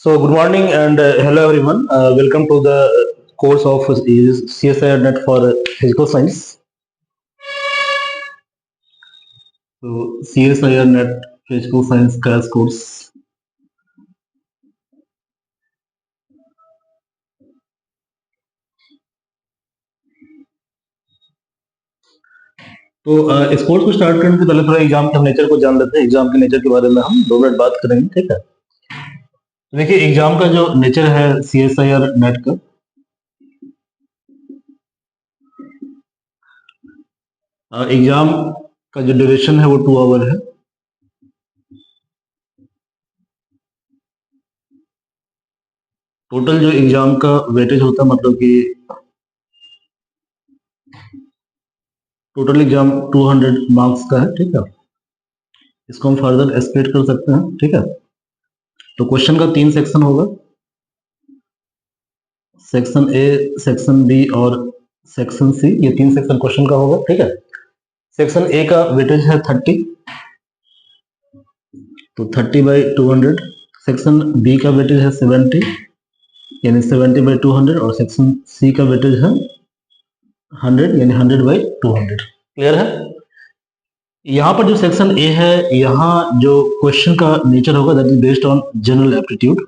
So, good morning and hello everyone. Welcome to the course of CSIR Net for Physical Science. So, CSIR Net Physical Science crash course. तो इस course को start करने से पहले थोड़ा exam के nature को जान लेते हैं। एग्जाम के नेचर के बारे में हम 2 मिनट बात करेंगे, ठीक है। देखिए, एग्जाम का जो नेचर है CSIR नेट का, एग्जाम का जो ड्यूरेशन है वो 2 आवर है। टोटल जो एग्जाम का वेटेज होता है, मतलब कि टोटल एग्जाम 200 मार्क्स का है, ठीक है। इसको हम फर्दर एस्केलेट कर सकते हैं, ठीक है। तो क्वेश्चन का 3 सेक्शन होगा, सेक्शन ए, सेक्शन बी और सेक्शन सी। ये 3 सेक्शन क्वेश्चन का होगा, ठीक है। सेक्शन ए का वेटेज है 30, तो 30/200। सेक्शन बी का वेटेज है 70, यानी 70/200। और सेक्शन सी का वेटेज है 100, यानी 100/200। क्लियर है। यहाँ पर जो सेक्शन ए है, यहाँ जो क्वेश्चन का नेचर होगा that is based on general aptitude,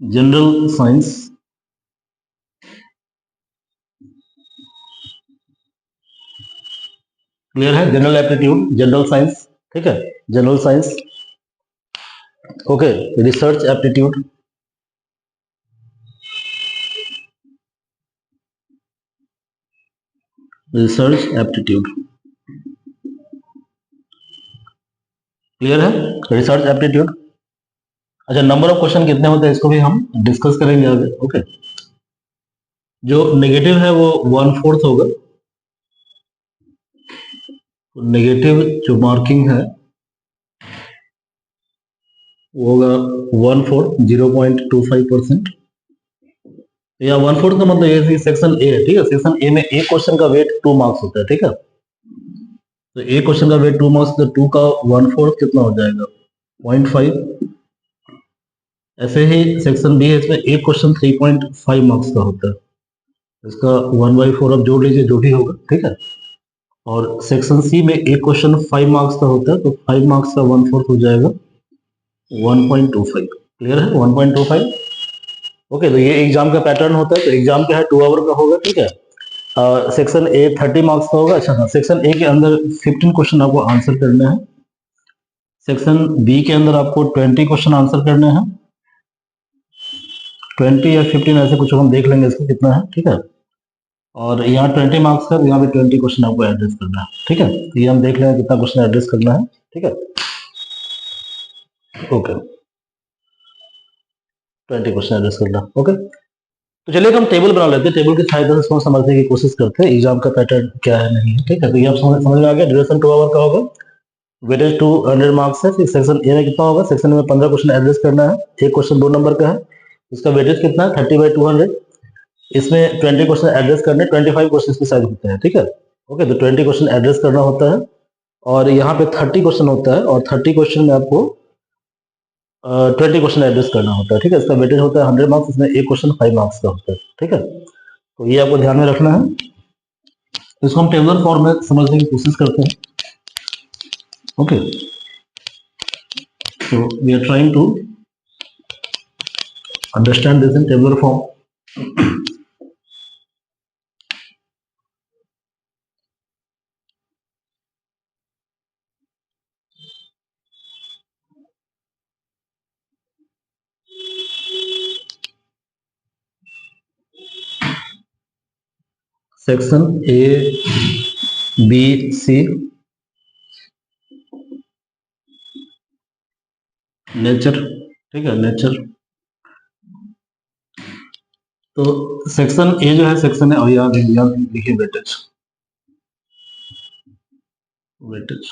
general science, clear है। जनरल एप्टीट्यूड, जनरल साइंस, ठीक है। General science, okay. Research aptitude, research aptitude, clear है। Research aptitude. अच्छा, नंबर ऑफ क्वेश्चन कितने होते हैं इसको भी हम डिस्कस करेंगे आगे, ओके। जो नेगेटिव है वो 1/4 होगा। नेगेटिव जो मार्किंग है वो होगा 1/4, 0.25%। या 1/4 का मतलब ये सेक्शन ए है, ठीक है। सेक्शन ए में एक क्वेश्चन का वेट 2 मार्क्स होता है, ठीक है। तो एक क्वेश्चन का वेट 2 मार्क्स, तो 2 का 1/4 कितना हो जाएगा, 0.5। ऐसे ही सेक्शन बी है, इसमें एक क्वेश्चन 3.5 मार्क्स का होता है, इसका 1/4 आप जोड़ लीजिए जो भी होगा, ठीक है। और सेक्शन सी में एक क्वेश्चन 5 मार्क्स का होता है, तो 5 मार्क्स का 1/4 हो जाएगा 1.25। क्लियर है, 1.25। ओके, तो ये एग्जाम का पैटर्न होता है। तो एग्जाम क्या है, 2 आवर का होगा, ठीक है। सेक्शन ए 30 मार्क्स का होगा। अच्छा हाँ, सेक्शन ए के अंदर 15 क्वेश्चन आपको आंसर करने हैं। सेक्शन बी के अंदर आपको 20 क्वेश्चन आंसर करने हैं। 20 या 15 ऐसे कुछ हम देख लेंगे इसको कितना है, ठीक है। और यहाँ 20 मार्क्स का, यहाँ पे 20 क्वेश्चन आपको एड्रेस करना है, ठीक है। तो ये हम देख लेंगे कितना क्वेश्चन एड्रेस करना है, ठीक है। ओके, 20 क्वेश्चन एड्रेस करना, ओके। तो चलिए हम टेबल बना लेते हैं। टेबल की सहायता से इसको समझने की कोशिश करते हैं एग्जाम का पैटर्न क्या है, नहीं है, ठीक है। तो ये आप समझ में आ गया। ड्यूरेशन 2 आवर का होगा, वेटेज 200 मार्क्स है। फिर सेक्शन ए में कितना होगा, सेक्शन में 15 क्वेश्चन एड्रेस करना है। एक क्वेश्चन 2 नंबर का है, इसका वेटेज कितना है, 30/200। इसमें 20 क्वेश्चन एड्रेस करने, 25 क्वेश्चन के साइज होते हैं, ठीक है। ओके, तो 20 क्वेश्चन एड्रेस करना होता है। और यहाँ पे 30 क्वेश्चन होता है, और 30 क्वेश्चन में आपको 20 क्वेश्चन एड्रेस करना होता है, ठीक है। इसका वेटेज होता है 100 मार्क्स। इसमें एक क्वेश्चन 5 मार्क्स का होता है, ठीक है। तो ये आपको ध्यान में रखना है। इसको हम टेबुलर फॉर्म में समझने की कोशिश करते हैं, okay. So we are trying to understand this in tabular form. Section A, B, C, nature, ठीक है, नेचर। तो सेक्शन ए जो है, सेक्शन है, और यहाँ देखिए वेटेज, वेटेज।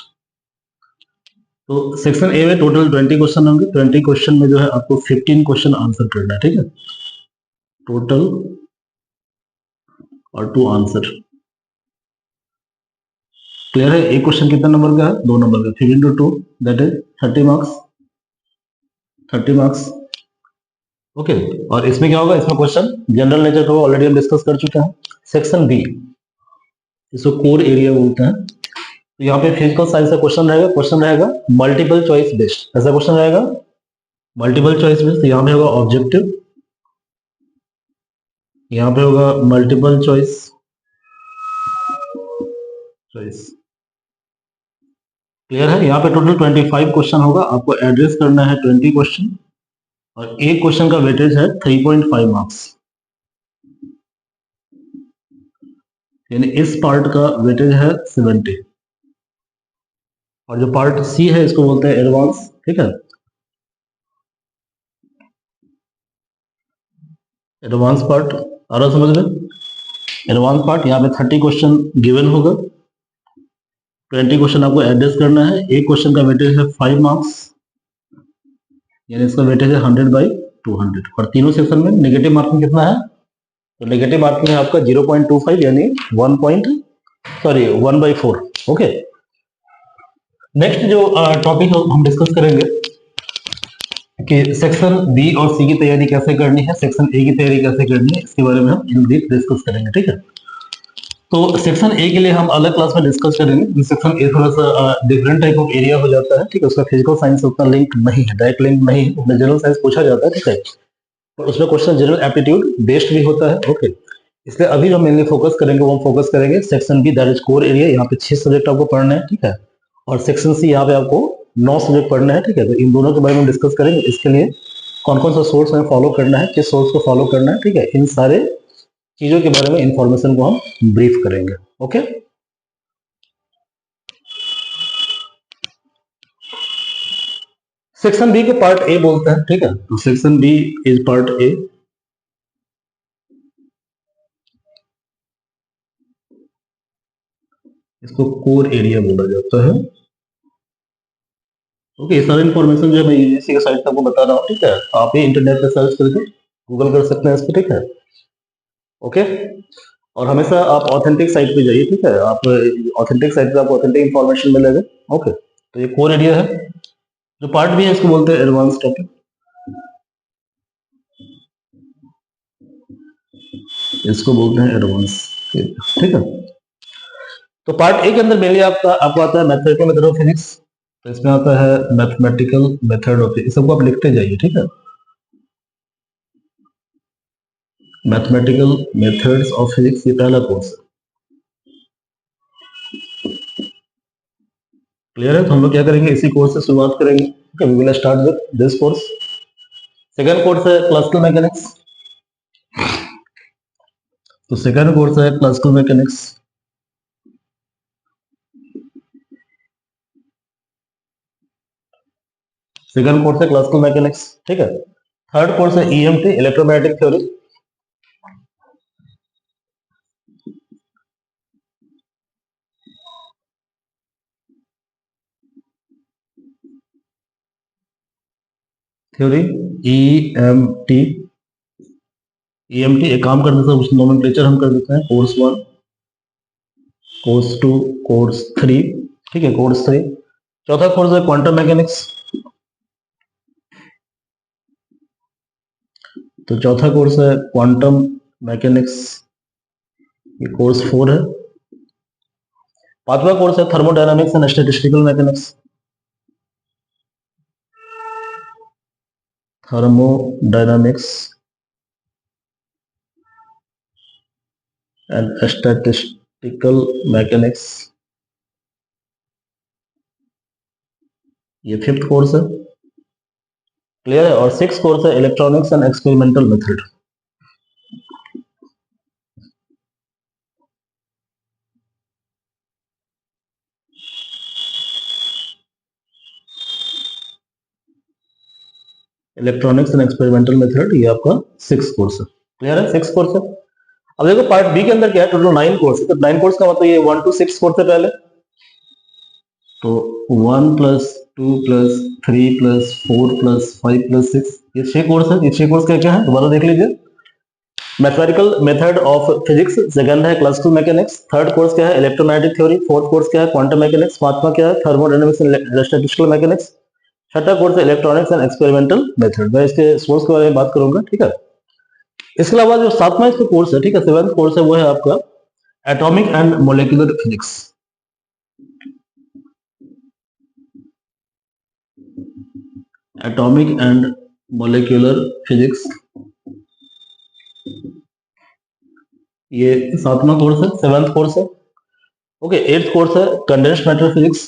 तो सेक्शन ए में टोटल 20 क्वेश्चन होंगे। 20 क्वेश्चन में जो है आपको 15 क्वेश्चन आंसर करना है, ठीक है। टोटल और 2 आंसर। क्लियर है? एक क्वेश्चन कितना नंबर का है? 2 नंबर का। 3 into 2 that is 30 marks. 30 marks. Okay. और इसमें क्या होगा? इसमें क्वेश्चन जनरल नेचर का ऑलरेडी हम डिस्कस कर चुके हैं। सेक्शन बी, इसको कोर एरिया बोलते हैं। तो यहाँ पे फिजिकल साइंस का क्वेश्चन रहेगा। क्वेश्चन रहेगा मल्टीपल चॉइस बेस्ड। ऐसा क्वेश्चन रहेगा मल्टीपल चॉइस बेस्ड। यहाँ पे होगा ऑब्जेक्टिव, यहाँ पे होगा मल्टीपल चॉइस क्लियर है? यहाँ पे टोटल 25 क्वेश्चन होगा। आपको एड्रेस करना है 20 क्वेश्चन और एक क्वेश्चन का वेटेज है 3.5 मार्क्स। यानी इस पार्ट का वेटेज है 70 और जो पार्ट सी है इसको बोलते हैं एडवांस। ठीक है, एडवांस पार्ट आ रहा समझ में? एडवांस पार्ट यहाँ पे 30 क्वेश्चन गिवन होगा, 20 क्वेश्चन आपको एड्रेस करना है। एक क्वेश्चन का वेटेज है 5 मार्क्स, यानी इसका वेटेज है 100/200 और तीनों सेक्शन में नेगेटिव मार्किंग कितना है? तो नेगेटिव मार्किंग है आपका 0.25 यानी 1/4। ओके। नेक्स्ट जो टॉपिक हम डिस्कस करेंगे कि सेक्शन बी और सी की तैयारी कैसे करनी है, सेक्शन ए की तैयारी कैसे करनी है, इसके बारे में हम इन ब्रीफ डिस्कस करेंगे। ठीक है, तो सेक्शन ए के लिए हम अलग क्लास में डिस्कस करेंगे। सेक्शन ए थोड़ा सा डिफरेंट टाइप ऑफ एरिया हो जाता है। ठीक है, उसका फिजिकल साइंस से उतना लिंक नहीं है, डायरेक्ट लिंक नहीं है। उसमें जनरल साइंस पूछा जाता है। ठीक है, और उसमें क्वेश्चन जनरल एप्टीट्यूड बेस्ड भी होता है। ओके, इसलिए अभी जो मेनली फोकस करेंगे वो हम फोकस करेंगे section B, that is core area. यहाँ पे 6 सब्जेक्ट आपको पढ़ना है। ठीक है, और सेक्शन सी यहाँ पे आपको 9 सब्जेक्ट पढ़ना है। ठीक है, तो इन दोनों के बारे में डिस्कस करेंगे। इसके लिए कौन कौन सा सोर्स हमें फॉलो करना है, किस सोर्स को फॉलो करना है। ठीक है, इन सारे चीजों के बारे में इंफॉर्मेशन को हम ब्रीफ करेंगे। ओके, सेक्शन बी के पार्ट ए बोलते हैं। ठीक है, तो section B is part A. इसको कोर एरिया बोला जाता है। ओके, ये सारी इंफॉर्मेशन जो है मैं यूजीसी के साइट पे आपको बता रहा हूँ। ठीक है, आप ये इंटरनेट पे सर्च करके गूगल कर सकते हैं इस पे। ठीक है, ओके। और हमेशा आप ऑथेंटिक साइट पे जाइए। ठीक है, आप ऑथेंटिक साइट पे आपको ऑथेंटिक इंफॉर्मेशन मिलेगा। ओके, तो ये कोर एरिया है। जो पार्ट भी है इसको बोलते हैं एडवांस टॉपिक, इसको बोलते हैं एडवांस। ठीक है, तो पार्ट ए के अंदर मेनली आपको आता है मैथमेटिकल मेथड ऑफ फिजिक्स। तो इसमें आता है मैथमेटिकल मेथड ऑफ फिजिक्स, सबको आप लिखते जाइए। ठीक है, मैथमेटिकल मेथड्स ऑफ फिजिक्स ये पहला कोर्स है। क्लियर है? तो हम लोग क्या करेंगे, इसी कोर्स से शुरुआत करेंगे। We will start with this course. Second course है क्लासिकल मैकेनिक्स। तो सेकंड कोर्स है क्लासिकल मैकेनिक्स। सेकंड कोर्स है क्लासिकल मैकेनिक्स। ठीक है, थर्ड कोर्स है EMT, electromagnetic theory. Theory EMT. EMT एक काम कर देते हैं, उस नोमेनक्लेचर हम कर देते हैं कोर्स 1, कोर्स 2, कोर्स 3। ठीक है, कोर्स 3। चौथा कोर्स है क्वांटम मैकेनिक्स। तो चौथा कोर्स है क्वांटम मैकेनिक्स, ये कोर्स 4 है। पांचवा कोर्स है thermodynamics and statistical mechanics. Thermodynamics and statistical mechanics, ये फिफ्थ कोर्स है। क्लियर है? और सिक्स कोर्स है electronics and experimental method. Electronics and experimental method, ये आपका सिक्स कोर्स है। क्लियर है? सिक्स कोर्स है। अब देखो पार्ट बी के अंदर क्या है, टोटल 9 कोर्स है। तो 9 कोर्स का मतलब ये 1 to 6 कोर्स है पहले। तो 1 + 2 + 3 + 4 + 5 + 6, ये 6 कोर्स है। ये 6 कोर्स क्या क्या है दोबारा देख लीजिए। Mathematical method of physics, second है क्लासिकल मैकेनिक्स, थर्ड कोर्स क्या है इलेक्ट्रोमैग्नेटिक थ्योरी, फोर्थ कोर्स क्या है क्वांटम मैकेनिक्स, पांचवा क्या है थर्मोडायनामिक्स एंड स्टैटिस्टिकल मैकेनिक्स, छठा कोर्स है इलेक्ट्रॉनिक्स एंड एक्सपेरिमेंटल मेथड। मैं इसके सोर्स के बारे में बात करूंगा, ठीक है। इसके अलावा जो सातवां इसका कोर्स है, ठीक है, सेवेंथ कोर्स है, वो है आपका atomic and molecular physics. Atomic and molecular physics, ये सातवां कोर्स है, सेवेंथ कोर्स है। ओके, एट्थ कोर्स है condensed matter physics,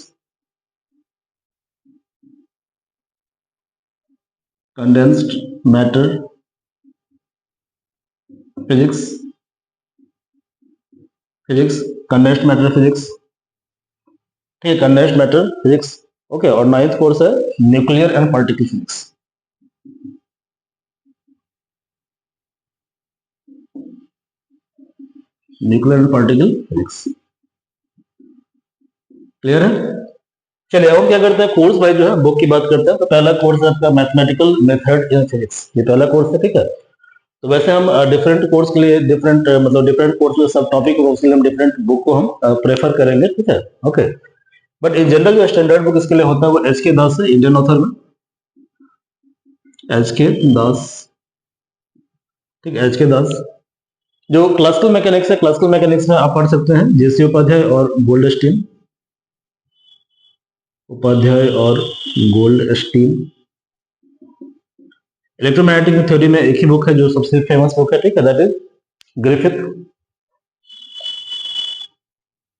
condensed matter physics, condensed matter physics, ठीक है, कंडेंस्ड मैटर फिजिक्स। ओके, और नाइन्थ कोर्स है nuclear and particle physics. Nuclear and particle physics, clear है। चलिए अब क्या करते हैं, कोर्स वाइज जो है बुक की बात करते हैं। तो पहला कोर्स है आपका मैथमेटिकल मेथड इन फिजिक्स, ये पहला कोर्स है, ठीक है। तो वैसे हम डिफरेंट कोर्स के लिए डिफरेंट मतलब डिफरेंट कोर्स में सब टॉपिक होगा, उसके लिए हम डिफरेंट बुक को हम प्रेफर करेंगे, ठीक है। ओके, बट इन जनरल जो स्टैंडर्ड बुक इसके लिए होता है वो एच के दास है, इंडियन ऑथर में एच के दास, ठीक है, एच के दास। जो क्लासिकल मैकेनिक्स है, क्लासिकल मैकेनिक्स में आप पढ़ सकते हैं जेसी उपाध्याय और गोल्डस्टीन, उपाध्याय और गोल्डस्टीन। इलेक्ट्रोमैग्नेटिक थ्योरी में एक ही बुक है जो सबसे फेमस बुक है, ठीक है, दैट इज ग्रिफिथ।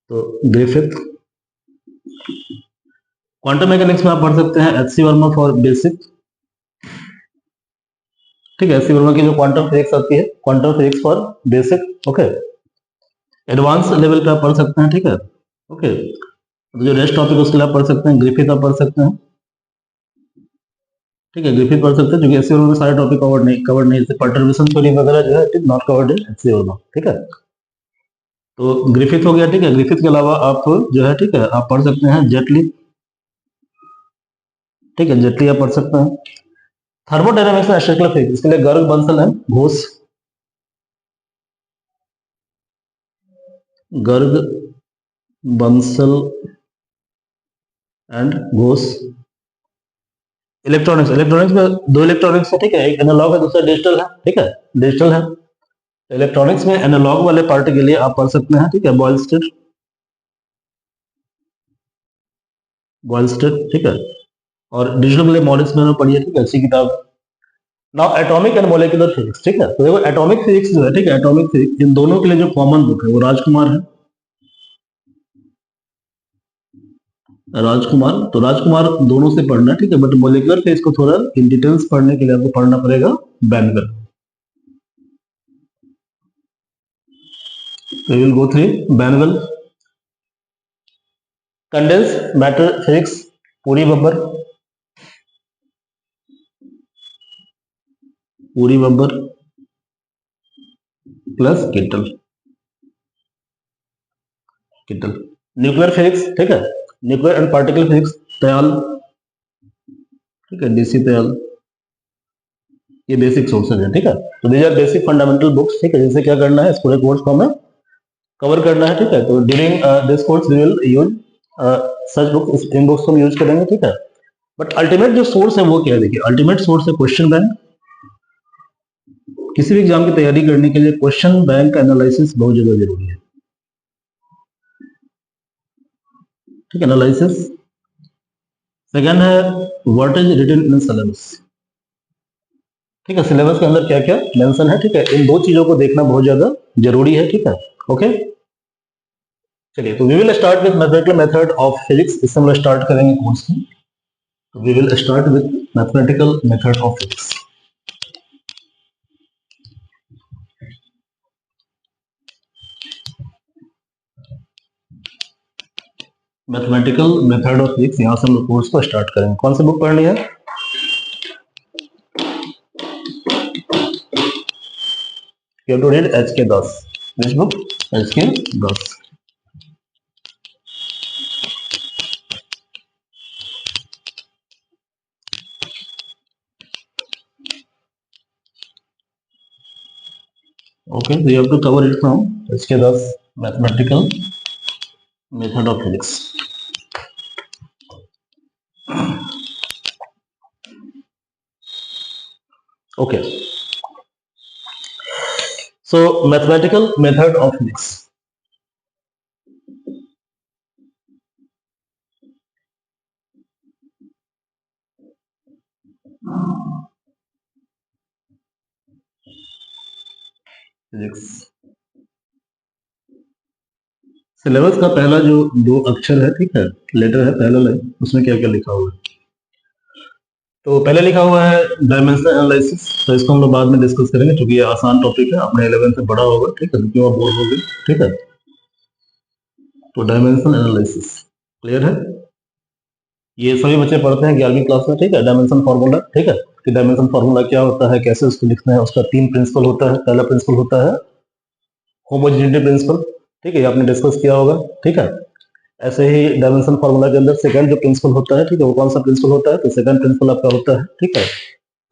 तो ग्रिफिथ। क्वांटम मैकेनिक्स में आप पढ़ सकते हैं H C Verma for basic, ठीक है, एच सी वर्मा की जो क्वांटम फिजिक्स आती है, quantum physics for basic. Okay, advance level पे आप पढ़ सकते हैं, ठीक है। ओके, तो जो नेक्स्ट टॉपिक उसके लिए आप पढ़ सकते हैं ग्रिफिथ, आप पढ़ सकते हैं, ठीक है, ग्रिफिथ पढ़ सकते हैं, जो कि एच सी वर्मा में सारे टॉपिक कवर नहीं जैसे परटर्बेशन थ्योरी वगैरह जो है it is not covered in H C Verma, ठीक है। तो ग्रिफिथ हो गया, ठीक है। ग्रिफिथ के अलावा आप जो है, ठीक है, आप पढ़ सकते हैं जेटली, ठीक है, जेटली आप पढ़ सकते हैं। थर्मोडायनामिक्स एंड स्टैटिस्टिकल फिजिक्स, इसके लिए गर्ग बंसल है, Ghosh, Garg Bansal and Ghosh. Electronics, electronics में दो इलेक्ट्रॉनिक्स है, ठीक है, एक एनालॉग है, दूसरा डिजिटल है, ठीक है, डिजिटल है। इलेक्ट्रॉनिक्स में एनालॉग वाले पार्ट के लिए आप पढ़ सकते हैं, ठीक है, बॉयलस्टेड, बॉयलस्टेड, ठीक है। और डिजिटल के लिए मॉरिस मैनो पढ़िए, ठीक है, अच्छी किताब। Now atomic and molecular physics, ठीक है। तो देखो एटॉमिक फिजिक्स जो है, ठीक है, एटॉमिक फिजिक्स इन दोनों के लिए जो कॉमन बुक है वो राजकुमार है, राजकुमार। तो राजकुमार दोनों से पढ़ना है, ठीक है, बट मोलिकुलर फिजिक्स को थोड़ा इन डिटेल्स पढ़ने के लिए आपको पढ़ना पड़ेगा बैनगल। तो यू विल गो थ्रू बैनगल। Condensed matter physics, Puri Babbar, Puri Babbar plus Kittel, Kittel. Nuclear physics, ठीक है, nuclear and particle physics, Dayal, ठीक है, डीसी दयाल। ये बेसिक सोर्सेज है, ठीक है। तो these are basic fundamental books, ठीक है, जिससे क्या करना है, इस पूरे कोर्स को हमें कवर करना है, ठीक है। तो during this course we will use such books, इन बुक्स को हम यूज करेंगे, ठीक है। बट अल्टीमेट जो सोर्स है वो क्या है, देखिए अल्टीमेट सोर्स है क्वेश्चन बैंक। किसी भी एग्जाम की तैयारी करने के लिए क्वेश्चन बैंक एनालिसिस बहुत ज्यादा जरूरी है, ठीक है, एनालिसिस। सेकंड है what is written in syllabus, ठीक है, सिलेबस के अंदर क्या क्या मेंशन है, ठीक है, इन दो चीजों को देखना बहुत ज्यादा जरूरी है, ठीक है। ओके, चलिए, तो we will start with mathematical method of physics, इससे हम लोग स्टार्ट करेंगे कोर्स की। तो we will start with mathematical method of physics. Mathematical method of physics, यहां से हम लोग कोर्स को स्टार्ट करेंगे। कौन सी बुक पढ़नी है, you have to read H K Das, this book H K Das. Okay, so you have to cover it from HK10 mathematical method of physics. Okay, so mathematical method of physics. Physics. Syllabus का पहला जो दो अक्षर है, ठीक है, letter है, पहला लाइन, उसमें क्या क्या लिखा हुआ है? तो पहले लिखा हुआ है डायमेंशनल एनालिसिस, तो इसको हम लोग बाद में डिस्कस करेंगे क्योंकि ये आसान टॉपिक है, अपने 11 से बड़ा होगा, ठीक है, क्योंकि आप बोर हो गए, ठीक है। तो डायमेंशनल एनालिसिस क्लियर है, ये सभी बच्चे पढ़ते हैं 11वीं क्लास में, ठीक है। डायमेंशन फार्मूला, ठीक है, कि डायमेंशन फार्मूला क्या होता है, कैसे उसको लिखना है, उसका 3 प्रिंसिपल होता है। पहला प्रिंसिपल होता है होमोजेनिटी प्रिंसिपल, ठीक है, ये आपने डिस्कस किया होगा, ठीक है। ऐसे ही डायमेंशन फार्मूला के अंदर सेकंड जो प्रिंसिपल होता है, ठीक है, वो कौन सा प्रिंसिपल होता है? तो सेकंड प्रिंसिपल आपका होता है, ठीक है,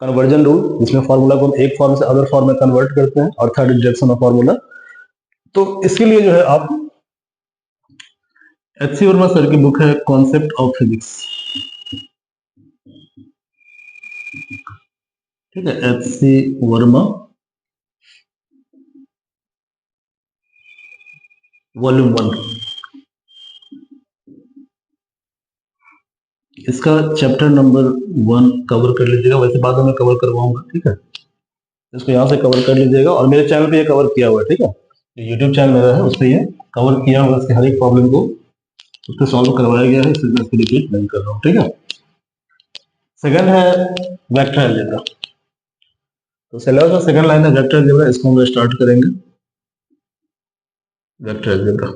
कन्वर्जन रूल, जिसमें फार्मूला को हम एक फॉर्म से अदर फॉर्म में कन्वर्ट करते हैं, और थर्ड डिरेक्शन ऑफ फार्मूला। तो इसके लिए जो है आप एच.सी. वर्मा सर की बुक है कॉन्सेप्ट ऑफ फिजिक्स, ठीक है, एच.सी. वर्मा वॉल्यूम 1, इसका चैप्टर नंबर 1 कवर कर लीजिएगा, वैसे बाद में कवर करवाऊंगा, ठीक है, इसको यहाँ से कवर कर लीजिएगा। और मेरे चैनल पे ये कवर किया हुआ है, ठीक है, यूट्यूब चैनल मेरा है, उस पर ये कवर किया हुआ है, इसके हर एक प्रॉब्लम को उसको सॉल्व करवाया गया है, इसलिए मैं इसको रिपीट नहीं कर रहा हूँ, ठीक है। सेकंड है वेक्टर अलजेब्रा, तो सिलेबस का सेकंड लाइन है वेक्टर अलजेब्रा, इसको हम स्टार्ट करेंगे। वेक्टर अलजेब्रा,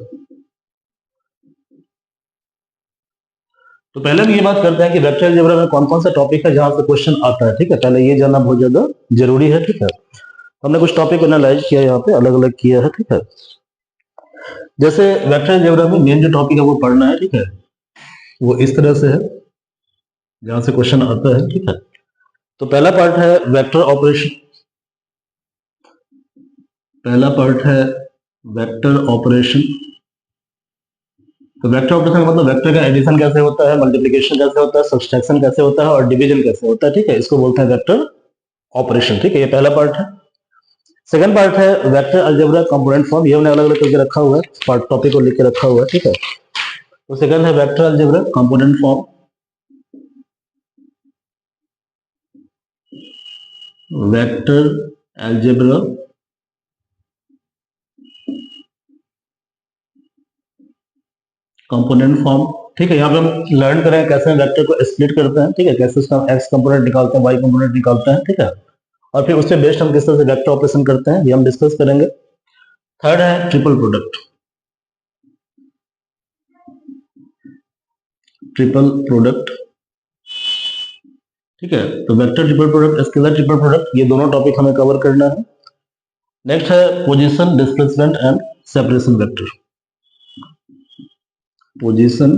तो पहले हम ये बात करते हैं कि वेक्टर अलजेब्रा में कौन कौन सा टॉपिक है जहां से क्वेश्चन आता है, ठीक है, पहले ये जानना बहुत ज्यादा जरूरी है, ठीक है। हमने कुछ टॉपिक एनालाइज किया यहाँ पे, अलग अलग किया है, ठीक है। जैसे वेक्टर अलजेब्रा में मेन जो टॉपिक है वो पढ़ना है, ठीक है, वो इस तरह से है जहां से क्वेश्चन आता है, ठीक है। तो पहला पार्ट है वेक्टर ऑपरेशन, पहला पार्ट है वेक्टर ऑपरेशन। तो वेक्टर ऑपरेशन का मतलब वेक्टर का एडिशन कैसे होता है, मल्टीप्लिकेशन कैसे होता है, सब्सट्रैक्शन कैसे होता है, और डिवीजन कैसे होता है, ठीक है, इसको बोलते हैं वेक्टर ऑपरेशन, ठीक है, ये पहला पार्ट है। सेकंड पार्ट है वेक्टर अलजेब्रा कंपोनेंट फॉर्म, ये हमने अलग अलग करके रखा हुआ है, पार्ट टॉपिक को लिख के रखा हुआ है, ठीक है। तो सेकंड है vector algebra component form, vector algebra component form, ठीक है। यहाँ पे हम लर्न करें कैसे वेक्टर को स्प्लिट करते हैं, ठीक है, कैसे उसका एक्स कंपोनेंट निकालते हैं, वाई कंपोनेंट निकालते हैं, ठीक है, और फिर उससे बेस्ड हम किस तरह से वेक्टर ऑपरेशन करते हैं, ये हम डिस्कस करेंगे। थर्ड है ट्रिपल प्रोडक्ट, ट्रिपल प्रोडक्ट, ठीक है, तो vector triple product, scalar triple product, ये दोनों टॉपिक हमें कवर करना है। नेक्स्ट है position, displacement and separation vector, position,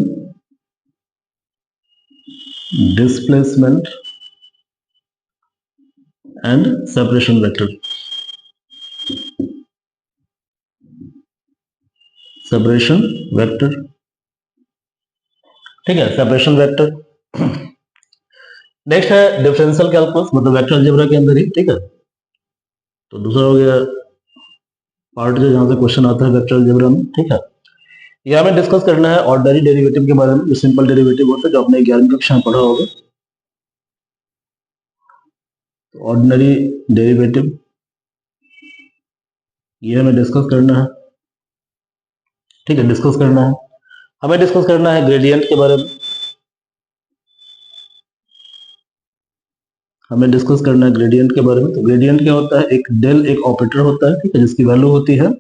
displacement and separation vector, separation vector, ठीक है, सेपरेशन वेक्टर। नेक्स्ट है डिफरेंशियल कैलकुलस, मतलब वेक्टर अलजेब्रा के अंदर ही, ठीक है। तो दूसरा हो गया पार्ट जो जहां से क्वेश्चन आता है वेक्टर अलजेब्रा में, ठीक है। यहाँ में डिस्कस करना है ऑर्डिनरी डेरिवेटिव के बारे में, जो सिंपल डेरिवेटिव होता है, जो आपने 11वीं कक्षा में पढ़ा होगा। तो ऑर्डिनरी डेरिवेटिव ये हमें डिस्कस करना है, ठीक है, डिस्कस करना है। हमें डिस्कस करना है ग्रेडियंट के बारे में, हमें डिस्कस करना है ग्रेडियंट के बारे में। तो ग्रेडियंट क्या होता है? एक डेल एक ऑपरेटर होता है, ठीक है, जिसकी वैल्यू होती है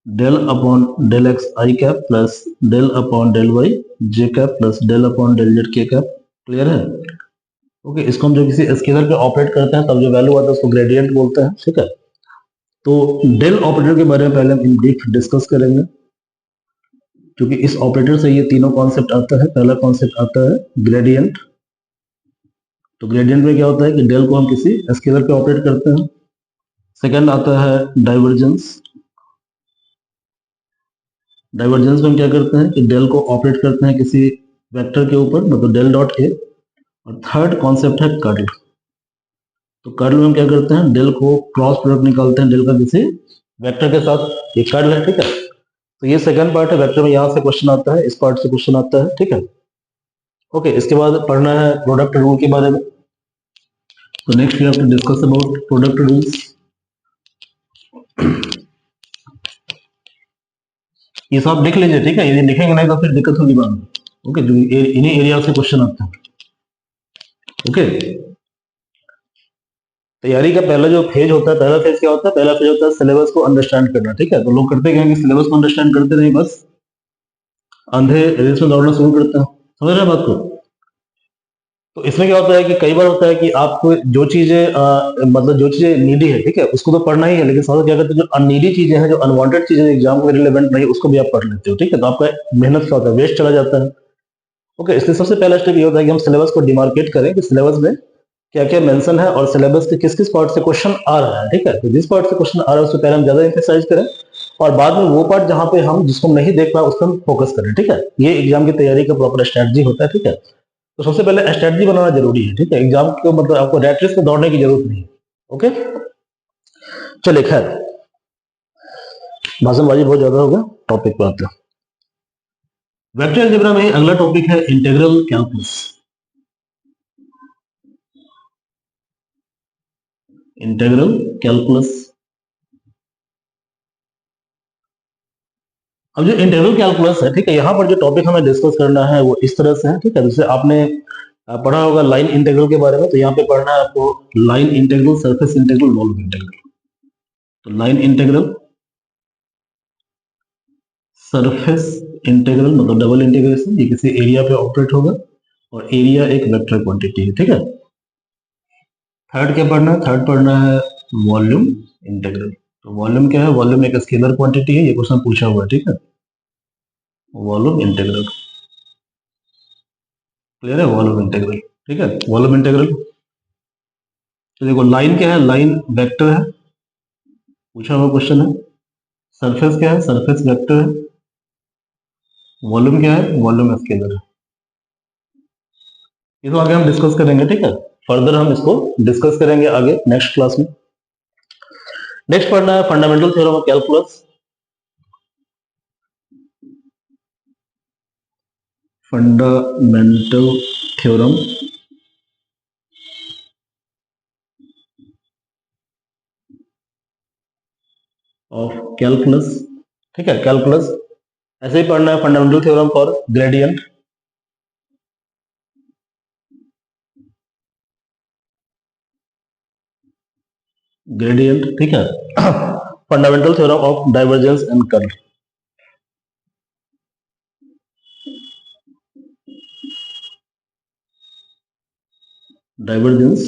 del upon del X I cap plus del upon del Y J cap plus del upon del Z K cap. Clear है? ओके, इसको हम जो किसी स्केलर पे ऑपरेट करते हैं तब जो वैल्यू आता है उसको ग्रेडियंट बोलते हैं, ठीक है। तो डेल ऑपरेटर के बारे में पहले हम इन ब्रीफ डिस्कस करेंगे, क्योंकि इस ऑपरेटर से ये तीनों कॉन्सेप्ट आता है। पहला कॉन्सेप्ट आता है ग्रेडियंट। तो ग्रेडियंट में क्या होता है कि डेल को हम किसी स्केलर पे ऑपरेट करते हैं। सेकंड आता है डाइवर्जेंस। डाइवर्जेंस में हम क्या करते हैं कि डेल को ऑपरेट करते हैं किसी वेक्टर के ऊपर, मतलब डेल डॉट ए। और थर्ड कॉन्सेप्ट है कर्ल। तो कर्ल में हम क्या करते हैं, डेल को क्रॉस प्रोडक्ट निकालते हैं डेल का किसी वेक्टर के साथ, ये कर्ल है, ठीक है। तो ये सेकंड पार्ट है वेक्टर में, यहां से क्वेश्चन आता है, इस पार्ट से क्वेश्चन आता है, ठीक है। ओके, इसके बाद पढ़ना है प्रोडक्ट रूल के बारे में। तो next we have to discuss about product rules. ये सब लिख लीजिए, ठीक है। यदि लिखेंगे नहीं तो फिर दिक्कत होगी बाद में। ओके, इन्हीं एरिया से क्वेश्चन आते हैं। ओके, तैयारी का पहला जो फेज होता है, पहला फेज क्या होता है, पहला फेज होता है सिलेबस को अंडरस्टैंड करना, ठीक है। तो लोग करते क्या है कि सिलेबस को अंडरस्टैंड करते नहीं, बस अंधे रेस में दौड़ना शुरू करते हैं। समझ रहे हैं बात को। तो इसमें क्या होता है कि कई बार होता है कि आपको जो चीजें मतलब जो चीजें नीडी है, ठीक है, उसको तो पढ़ना ही है, लेकिन साथ क्या करते हैं, जो अननीडी चीजें हैं, जो अनवांटेड चीजें एग्जाम में रिलेवेंट नहीं, उसको भी आप पढ़ लेते हो, ठीक है। तो आपका मेहनत क्या होता है, वेस्ट चला जाता है। ओके, इसलिए सबसे पहला स्टेप ये होता है कि हम सिलेबस को डिमार्केट करें कि सिलेबस में क्या क्या मेंशन है और सिलेबस के किस किस पार्ट से क्वेश्चन आ रहा है, ठीक है। तो जिस पार्ट से क्वेश्चन आ रहा है उसको पहले हम ज्यादा एम्फेसाइज करें, और बाद में वो पार्ट जहां पे हम जिसको नहीं देख पाए उस पर हम फोकस करें, ठीक है। ये एग्जाम की तैयारी का प्रॉपर स्ट्रेटजी होता है, ठीक है। तो सबसे पहले स्ट्रेटजी बनाना जरूरी है, ठीक है। एग्जाम को मतलब आपको रैट रेस में दौड़ने की जरूरत नहीं है। ओके, चलिए खैर, भाषणबाजी बहुत ज्यादा होगा, टॉपिक पे आते हैं। वेक्टर अलजेब्रा में अगला टॉपिक है इंटीग्रल कैलकुलस। Integral calculus. अब जो इंटीग्रल कैलकुलस है, ठीक है, यहाँ पर जो टॉपिक हमें डिस्कस करना है वो इस तरह से है, ठीक है। जैसे आपने पढ़ा होगा लाइन इंटीग्रल के बारे में, तो यहाँ पे पढ़ना है आपको line integral, surface integral, volume integral. तो लाइन इंटीग्रल, सरफेस इंटीग्रल मतलब डबल इंटीग्रेशन, ये किसी एरिया पे ऑपरेट होगा, और एरिया एक वेक्टर क्वांटिटी है, ठीक है। थर्ड क्या पढ़ना है, थर्ड पढ़ना है वॉल्यूम इंटीग्रल। तो वॉल्यूम क्या है, वॉल्यूम एक स्केलर क्वांटिटी है, ये क्वेश्चन पूछा हुआ है, ठीक है। वॉल्यूम इंटीग्रल, क्लियर है, वॉल्यूम इंटीग्रल, ठीक है। वॉल्यूम इंटीग्रल, तो देखो लाइन क्या है, लाइन वेक्टर है, पूछा हुआ क्वेश्चन है। सरफेस क्या है, सरफेस वेक्टर है। वॉल्यूम क्या है, वॉल्यूम स्केलर है। ये तो आगे हम डिस्कस करेंगे, ठीक है। फर्दर हम इसको डिस्कस करेंगे आगे नेक्स्ट क्लास में। नेक्स्ट पढ़ना है fundamental theorem of calculus. Fundamental theorem of calculus, ठीक है, कैलकुलस। ऐसे ही पढ़ना है fundamental theorem for gradient. Gradient, ठीक है। Fundamental theorem of divergence and curl. Divergence,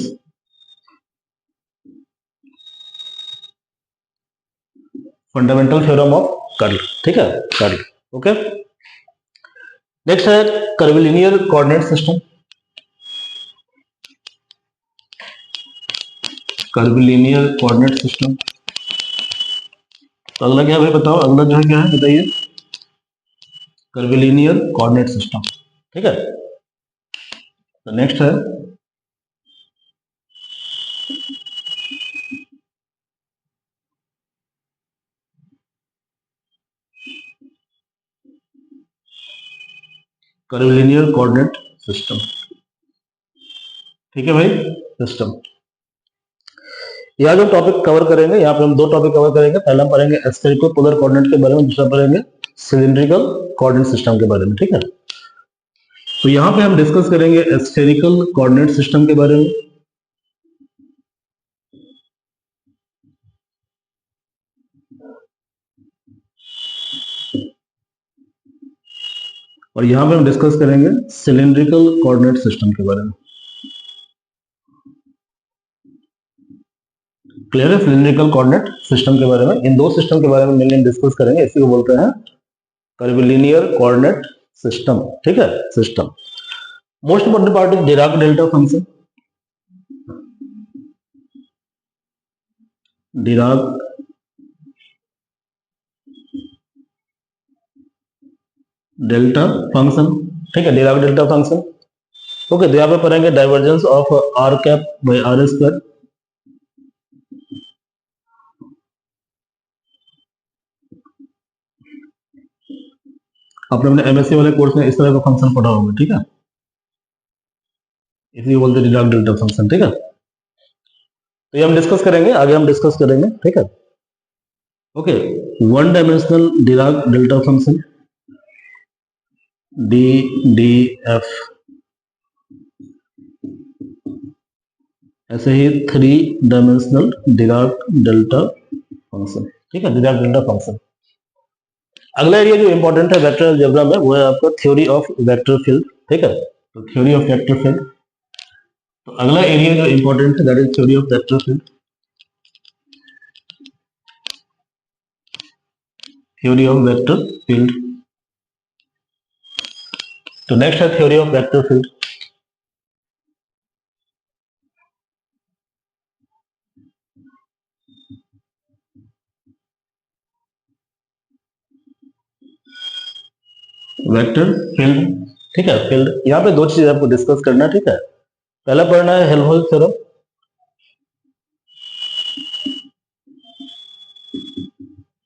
fundamental theorem of curl, ठीक है, कर्ल। ओके, नेक्स्ट है curvilinear coordinate system. Curvilinear coordinate system, तो अगला क्या है भाई बताओ, अगला जो है क्या है बताइए, कर्विलिनियर कोऑर्डिनेट सिस्टम, ठीक है। तो नेक्स्ट है कर्विलिनियर कोऑर्डिनेट सिस्टम, ठीक है भाई, सिस्टम। यहाँ जो टॉपिक कवर करेंगे, यहाँ पे हम दो टॉपिक कवर करेंगे। पहला हम पढ़ेंगे स्फेरिकल पोलर कोऑर्डिनेट के बारे में, दूसरा पढ़ेंगे सिलिंड्रिकल कोऑर्डिनेट सिस्टम के बारे में, ठीक है। तो यहाँ पे हम डिस्कस करेंगे स्फेरिकल कोऑर्डिनेट सिस्टम के बारे में। और यहाँ पे हम डिस्कस करेंगे सिलिंड्रिकल कोऑर्डिनेट सिस्टम के बारे में। क्लियर है, सिलिंड्रिकल कोऑर्डिनेट सिस्टम के बारे में, इन दो सिस्टम के बारे में मेनली डिस्कस करेंगे। इसी को बोलते हैं कर्विलिनियर कोऑर्डिनेट सिस्टम, ठीक है, system. Most important part is Dirac delta function. Dirac delta function, ठीक है, डिराग डेल्टा फंक्शन। ओके, तो यहाँ पे पढ़ेंगे divergence of R cap by R square. आपने अपने एमएससी वाले कोर्स में इस तरह का फंक्शन पढ़ा होगा, ठीक है, इसी बोलते हैं डिराग डेल्टा फंक्शन, ठीक है। तो ये हम डिस्कस करेंगे, आगे हम डिस्कस करेंगे, ठीक है। Okay, one dimensional Dirac delta function D D F, ऐसे ही three dimensional Dirac delta function, ठीक है, डिराग डेल्टा फंक्शन। अगला एरिया जो इंपॉर्टेंट है वेक्टर अलजेब्रा में वो है आपका थ्योरी ऑफ वेक्टर फील्ड, ठीक है। तो थ्योरी ऑफ वेक्टर फील्ड, तो अगला एरिया जो इंपॉर्टेंट है that is theory of vector field, theory of vector field. तो नेक्स्ट है theory of vector field. Vector field, ठीक है, फील्ड। यहाँ पे दो चीज आपको डिस्कस करना है, ठीक है। पहला पढ़ना है Helmholtz theorem,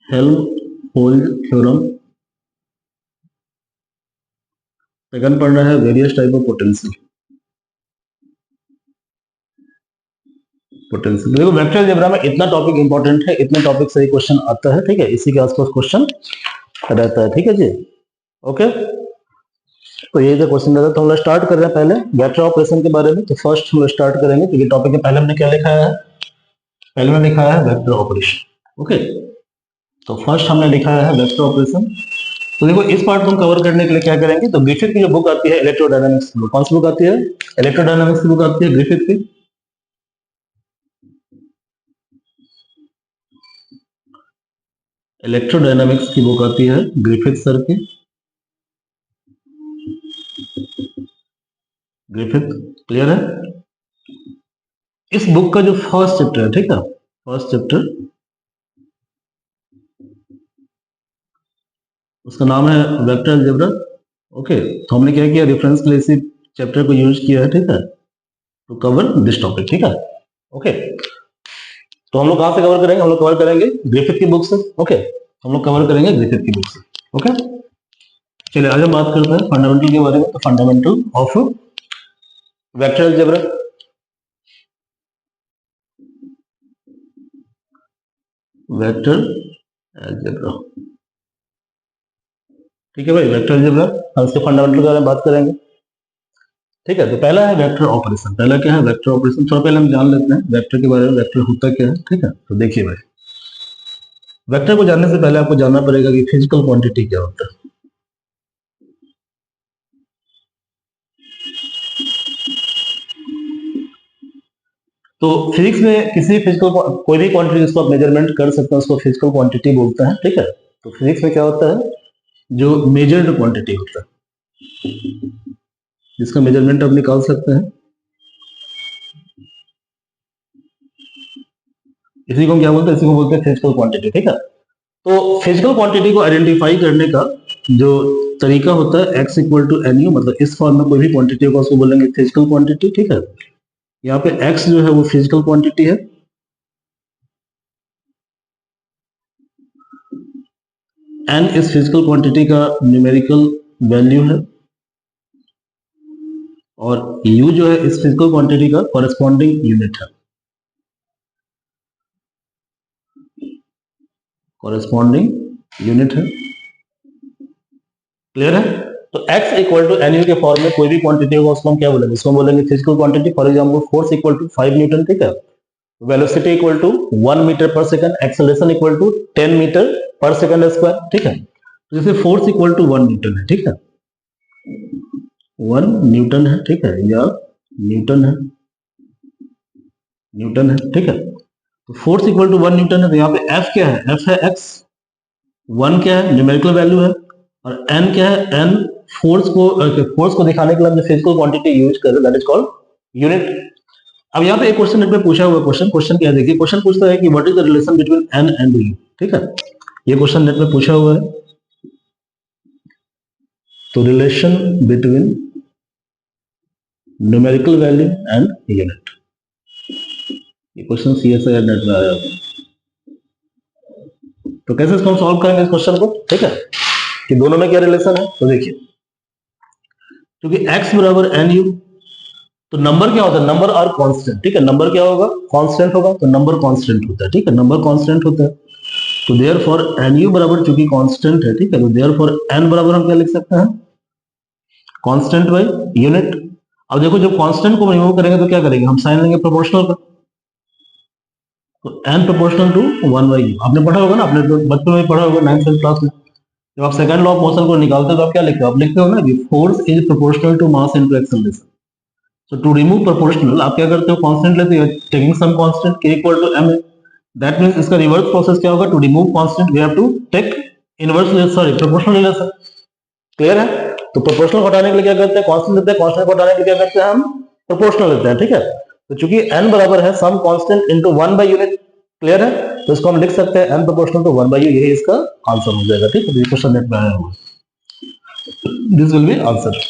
Helmholtz theorem. Second पढ़ना है various type of potential, potential. देखो वेक्टर अलजेब्रा में इतना टॉपिक इंपॉर्टेंट है, इतने टॉपिक से ही क्वेश्चन आता है, ठीक है, इसी के आसपास क्वेश्चन रहता है, ठीक है जी। ओके, तो ये जो क्वेश्चन रहता है, तो हम लोग स्टार्ट कर रहे हैं पहले वेक्टर ऑपरेशन के बारे में। तो फर्स्ट हम लोग स्टार्ट करेंगे, तो ये टॉपिक है, पहले हमने क्या लिखा है, पहले मैंने लिखा है वेक्टर ऑपरेशन। ओके, तो फर्स्ट हमने लिखा है वेक्टर ऑपरेशन। तो देखो इस पार्ट को हम कवर करने के लिए क्या करेंगे, तो ग्रिफिथ की जो बुक आती है इलेक्ट्रोडायनामिक्स, कौन सी बुक आती है, इलेक्ट्रोडायनामिक्स की बुक आती है ग्रिफिथ की। इलेक्ट्रोडायनामिक्स की बुक आती है ग्रिफिथ सर की, ग्रिफिथ, क्लियर है। इस बुक का जो फर्स्ट चैप्टर है, ठीक है, फर्स्ट चैप्टर, उसका नाम है वेक्टर अलजेब्रा। ओके, तो हमने क्या किया, रेफरेंस के लिए इसी चैप्टर को यूज किया है, ठीक है, टू कवर दिस टॉपिक, ठीक है। ओके, तो हम लोग कहां से कवर करेंगे, हम लोग कवर करेंगे ग्रिफिथ की बुक से। ओके, हम लोग कवर करेंगे ग्रिफिथ की बुक से। ओके, चलिए आज हम बात करते हैं फंडामेंटल के बारे में। तो fundamental of vector algebra, vector algebra, ठीक है भाई, वेक्टर अलजेब्रा, हम इसके फंडामेंटल के बारे में बात करेंगे, ठीक है। तो पहला है वेक्टर ऑपरेशन। पहला क्या है, वेक्टर ऑपरेशन। थोड़ा पहले हम जान लेते हैं वेक्टर के बारे में, वेक्टर होता क्या है, ठीक है। तो देखिए भाई, वेक्टर को जानने से पहले आपको जानना पड़ेगा कि फिजिकल क्वांटिटी क्या होता है। तो फिजिक्स में किसी फिजिकल कोई भी क्वांटिटी जिसको आप मेजरमेंट कर सकते हैं उसको फिजिकल क्वांटिटी बोलते हैं, ठीक है। तो फिजिक्स में क्या होता है, जो मेजर्ड क्वांटिटी होता है, जिसका मेजरमेंट आप निकाल सकते हैं, इसी को हम क्या बोलते हैं, इसी को बोलते हैं फिजिकल क्वांटिटी, ठीक है। तो फिजिकल क्वांटिटी को आइडेंटिफाई करने का जो तरीका होता है x equal to N U, मतलब इस फॉर्म में कोई भी क्वांटिटी होगा उसको बोलेंगे फिजिकल क्वांटिटी, ठीक है। यहाँ पे x जो है वो फिजिकल क्वांटिटी है, n इस फिजिकल क्वांटिटी का न्यूमेरिकल वैल्यू है, और u जो है इस फिजिकल क्वांटिटी का कॉरेस्पॉन्डिंग यूनिट है, कॉरेस्पॉन्डिंग यूनिट है, क्लियर है। तो x equal to N U के फॉर्म में कोई भी क्वांटिटी होगा उसको हम क्या बोलेंगे, इसको बोलेंगे physical quantity. For example force equal to 5 newton, ठीक है, velocity equal to 1 metre per second, acceleration equal to 10 metre per second square, ठीक है। तो जैसे फोर्स इक्वल टू 1 न्यूटन है, ठीक है, 1 न्यूटन है, ठीक है, या न्यूटन है, न्यूटन है, ठीक है। तो फोर्स इक्वल टू 1 न्यूटन है, तो यहाँ पे F क्या है, F है x, 1 क्या है न्यूमेरिकल वैल्यू है, और n क्या है, n फोर्स को दिखाने के लिए हम जो फिजिकल क्वांटिटी यूज कर रहे हैं दैट इज कॉल्ड यूनिट। अब यहाँ पे एक क्वेश्चन नेट में पूछा हुआ क्वेश्चन क्या है, देखिए क्वेश्चन पूछता है कि what is the relation between N and U, ठीक है, ये क्वेश्चन नेट में पूछा हुआ है। तो relation between numerical value and unit, ये क्वेश्चन सीएसआईआर नेट में आया है। तो कैसे इसको हम सॉल्व करेंगे इस क्वेश्चन को, ठीक है, कि दोनों में क्या रिलेशन है। तो देखिए, क्योंकि x बराबर एन यू, तो नंबर क्या होता है, नंबर आर कांस्टेंट, ठीक है, नंबर क्या होगा, कांस्टेंट होगा, तो नंबर कांस्टेंट होता है, ठीक है, नंबर कांस्टेंट होता है। तो देयरफॉर एन यू बराबर चूंकि कांस्टेंट है, ठीक है, तो देयरफॉर एन बराबर हम क्या लिख सकते हैं, कांस्टेंट बाय यूनिट। अब देखो जब कांस्टेंट को रिमूव करेंगे तो क्या करेंगे, हम साइन लेंगे प्रोपोर्शनल का, तो n प्रोपोर्शनल टू 1/u, आपने पढ़ा होगा ना, आपने तो बचपन में पढ़ा होगा 9th क्लास में, जब आप सेकंड लॉ ऑफ मोशन को निकालते हो तो आप क्या लिखते हो, आप लिखते हो ना कि force is proportional to mass into acceleration. So to remove proportional आप क्या करते हो, कांस्टेंट लेते हो, taking some constant k equal to m है, दैट मींस इसका रिवर्स प्रोसेस क्या होगा, to remove constant we have to take inverse, sorry proportional relation. Clear है, तो प्रोपोर्शनल हटाने के लिए क्या करते हैं, कांस्टेंट लेते हैं, कांस्टेंट हटाने के लिए क्या करते हैं, हम प्रोपोर्शनल लेते हैं, ठीक है। तो चूंकि n बराबर है सम कांस्टेंट इनटू 1/यूनिट, क्लियर है, तो इसको हम लिख सकते हैं n प्रोपोर्शनल टू 1/u, यही इसका आंसर हो जाएगा, ठीक है। तो ये क्वेश्चन नेट में आया हुआ, this will be answer,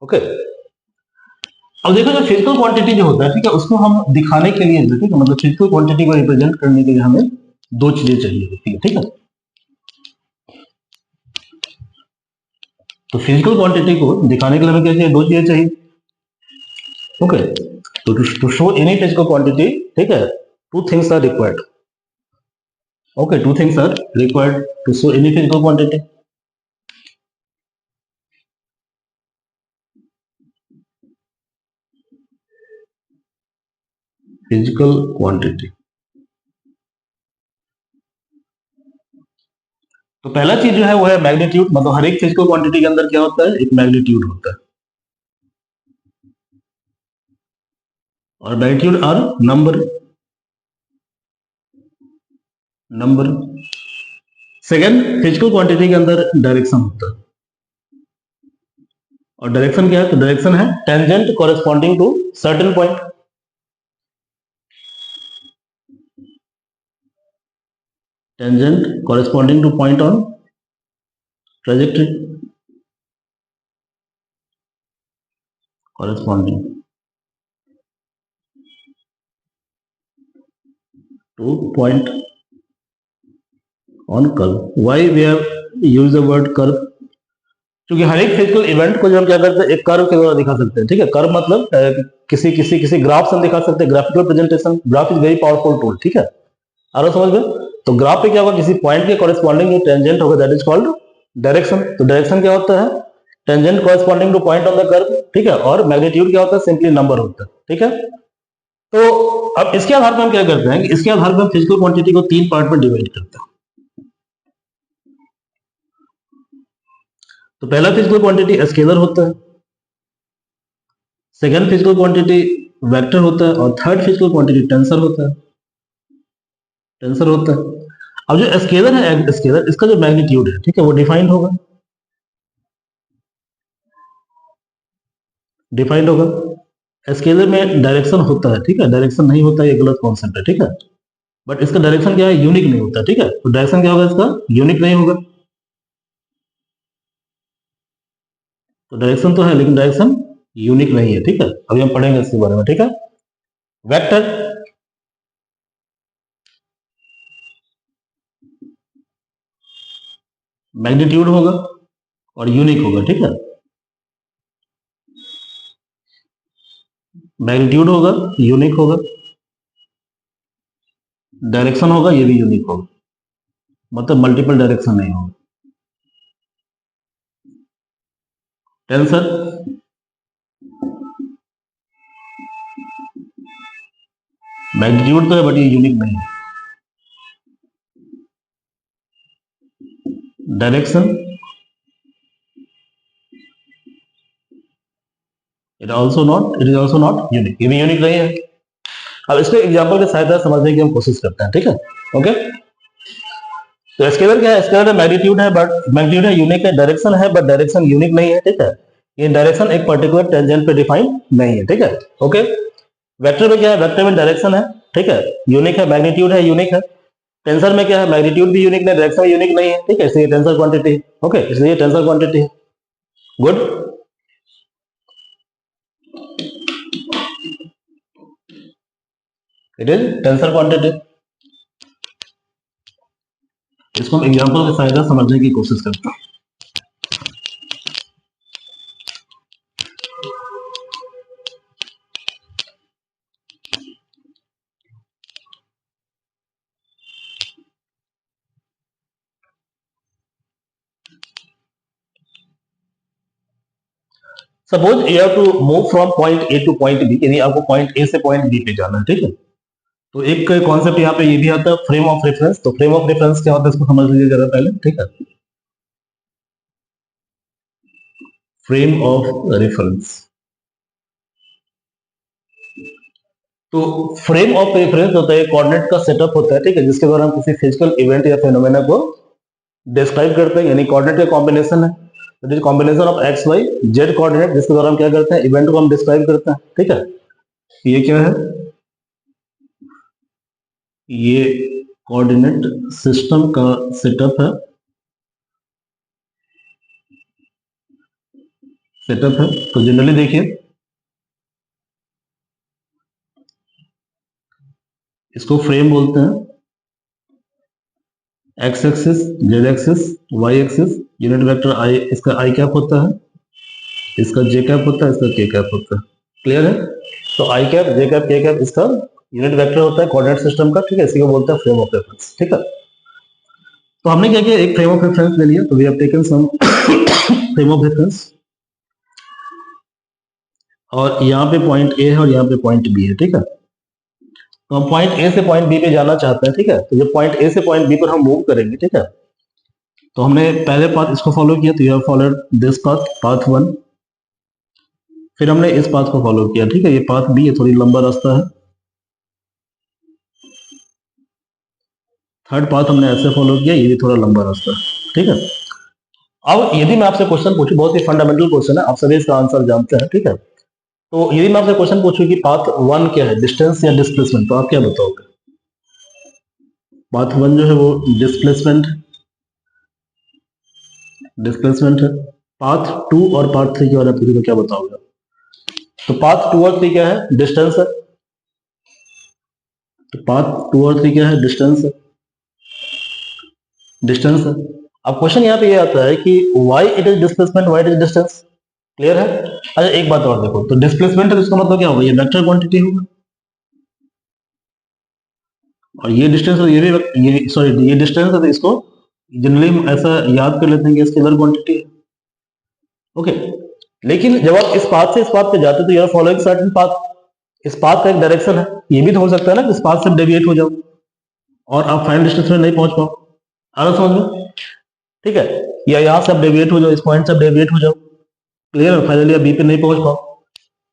okay. अब देखो जो फिजिकल क्वांटिटी जो होता है, ठीक है, उसको हम दिखाने के लिए, ठीक है, मतलब फिजिकल क्वांटिटी को रिप्रेजेंट करने के लिए हमें दो चीजें चाहिए होती है, ठीक है। तो फिजिकल क्वांटिटी को दिखाने के लिए हमें क्या चाहिए, दो चीजें चाहिए, ओके। तो to show any physical quantity, ठीक है, two things are required, okay, two things are required to show any physical quantity. Physical quantity, तो पहला चीज जो है वो है मैग्नीट्यूड, मतलब हर एक फिजिकल क्वांटिटी के अंदर क्या होता है, एक मैग्नीट्यूड होता है, और magnitude are number, second physical quantity के अंदर डायरेक्शन होता है, और डायरेक्शन क्या है, तो डायरेक्शन है tangent corresponding to certain point, tangent corresponding to point on trajectory, corresponding to point on curve. Why we have used the word curve, क्योंकि हर एक फिजिकल इवेंट को जो हम क्या करते हैं, एक कर्व के द्वारा दिखा सकते हैं, ठीक है। कर्व मतलब किसी ग्राफ से हम दिखा सकते हैं, graphical presentation, graph is very powerful tool, ठीक है, आ रहा समझ में। तो ग्राफ पे क्या होगा, किसी पॉइंट के कॉरेस्पॉन्डिंग जो टेंजेंट होगा दैट इज कॉल्ड डायरेक्शन। तो डायरेक्शन क्या होता है, tangent corresponding to point on the curve, ठीक है, और मैग्नीट्यूड क्या होता है, सिंपली नंबर होता है, ठीक है। तो अब इसके आधार पर हम क्या करते हैं, इसके आधार पर हम फिजिकल क्वांटिटी को तीन पार्ट में डिवाइड करते हैं। तो पहला फिजिकल क्वांटिटी स्केलर होता है, सेकेंड फिजिकल क्वांटिटी वेक्टर होता है, और थर्ड फिजिकल क्वांटिटी टेंसर होता है, अब जो स्केलर है, स्केलर इसका जो मैग्नीट्यूड है, ठीक है, वो डिफाइंड होगा, स्केलर में डायरेक्शन होता है, ठीक है, डायरेक्शन नहीं होता है, ये गलत कॉन्सेप्ट है, ठीक है, बट इसका डायरेक्शन क्या है, यूनिक नहीं होता, ठीक है। तो डायरेक्शन क्या होगा इसका, यूनिक नहीं होगा। तो डायरेक्शन तो है लेकिन डायरेक्शन यूनिक नहीं है, ठीक है, अभी हम पढ़ेंगे इसके बारे में, ठीक है। वेक्टर, मैग्नीट्यूड होगा और यूनिक होगा, ठीक है, मैग्नीट्यूड होगा, यूनिक होगा, डायरेक्शन होगा, ये भी यूनिक होगा, मतलब मल्टीपल डायरेक्शन नहीं होगा। टेंसर, मैग्नीट्यूड तो है बट ये यूनिक नहीं है। Direction, it is also not unique, ये भी यूनिक नहीं है। अब इसको एग्जाम्पल के सहायता से समझने की हम कोशिश करते हैं, ठीक है, ओके। तो स्केलर क्या है, स्केलर मैग्नीट्यूड है बट मैग्नीट्यूड है, यूनिक है, डायरेक्शन है बट डायरेक्शन यूनिक नहीं है, ठीक है, ये डायरेक्शन एक पर्टिकुलर टेंजेंट पे डिफाइन नहीं है, ठीक है, ओके। वेक्टर में क्या है, वेक्टर में डायरेक्शन है, ठीक है, यूनिक है, मैग्नीट्यूड है, यूनिक है। टेंसर में क्या है, मैग्नीट्यूड भी यूनिक नहीं, डायरेक्शन यूनिक नहीं है, ठीक है, इसलिए टेंसर क्वांटिटी है। ओके, इसलिए टेंसर क्वांटिटी है। Good. It is tensor quantity. इसको हम एग्जांपल के सहायता समझने की कोशिश करते हैं। Suppose you have to move from point A to point B, यानी आपको पॉइंट ए से पॉइंट बी पे जाना है, ठीक है। तो एक कॉन्सेप्ट यहाँ पे ये भी आता है, फ्रेम ऑफ रेफरेंस। तो फ्रेम ऑफ रेफरेंस क्या होता है, इसको समझ लीजिए जरा पहले, ठीक है। फ्रेम ऑफ रेफरेंस, तो फ्रेम ऑफ रेफरेंस होता है कोऑर्डिनेट का सेटअप होता है, ठीक है, जिसके द्वारा हम किसी फिजिकल इवेंट या फिनोमेना को डिस्क्राइब करते हैं, यानी कोऑर्डिनेट का कॉम्बिनेशन है, it is combination of X Y Z coordinate, जिसके द्वारा हम क्या करते हैं, इवेंट को हम डिस्क्राइब करते हैं, ठीक है। ये क्या है, ये कोऑर्डिनेट सिस्टम का सेटअप है, तो जनरली देखिए इसको फ्रेम बोलते हैं। X axis, Z axis, Y axis, unit vector I, इसका आई कैप होता है, इसका जे कैप होता है, इसका के कैप होता है। क्लियर है। तो आई कैप, जे कैप, के कैप इसका यूनिट वेक्टर होता है कोऑर्डिनेट सिस्टम का, ठीक है, इसी को बोलते हैं फ्रेम ऑफ रेफरेंस, ठीक है। तो हमने क्या किया, एक फ्रेम ऑफ रेफरेंस ले लिया, तो we have taken some frame of reference, और यहाँ पे पॉइंट ए है और यहाँ पे पॉइंट बी है, ठीक है। तो हम पॉइंट ए से पॉइंट बी पे जाना चाहते हैं, ठीक है। तो जब पॉइंट ए से पॉइंट बी पर हम मूव करेंगे, ठीक है, तो हमने पहले पाथ इसको फॉलो किया, तो you have followed this path, path 1। फिर हमने इस पाथ को फॉलो किया, ठीक है, ये पाथ बी, ये थोड़ी लंबा रास्ता है। थर्ड पाथ हमने ऐसे फॉलो किया, ये भी थोड़ा लंबा रास्ता है, ठीक है। अब यदि मैं आपसे क्वेश्चन पूछूं, बहुत ही फंडामेंटल क्वेश्चन है, आप सभी इसका आंसर जानते हैं, ठीक है। तो यदि मैं आपसे क्वेश्चन पूछूं कि पाथ 1 क्या है, डिस्टेंस या डिस्प्लेसमेंट, तो आप क्या बताओगे। पाथ 1 जो है वो डिस्प्लेसमेंट है। पाथ 2 और पाथ 3 के बारे में पूछे तो क्या बताओगे। तो पाथ 2 और 3 क्या है, डिस्टेंस है। तो पाथ 2 और 3 क्या है, डिस्टेंस है, डिस्टेंस है। अब क्वेश्चन यहाँ पे ये आता है कि why it is displacement, why it is distance. Clear है। अच्छा एक बात और देखो, तो डिस्प्लेसमेंट है तो इसका मतलब क्या होगा, ये वेक्टर क्वांटिटी होगा, और ये डिस्टेंस है, ये सॉरी ये डिस्टेंस है, तो इसको जनरली हम ऐसा याद कर लेते हैं कि स्केलर क्वांटिटी है। ओके, लेकिन जब आप इस पाथ से इस पाथ पे जाते हो तो यार फॉलोइंग सर्टेन पाथ, इस पाथ का एक डायरेक्शन है, ये भी तो हो सकता है ना कि इस पाथ से डेविएट हो जाओ और आप फाइनल डिस्टेंस में नहीं पहुंच पाओ। आ रहा समझ में, ठीक है, या यहाँ से आप डेविएट हो जाओ, इस पॉइंट से आप डेविएट हो जाओ, क्लियर है, फाइनली आप बी पे नहीं पहुंच पाओ।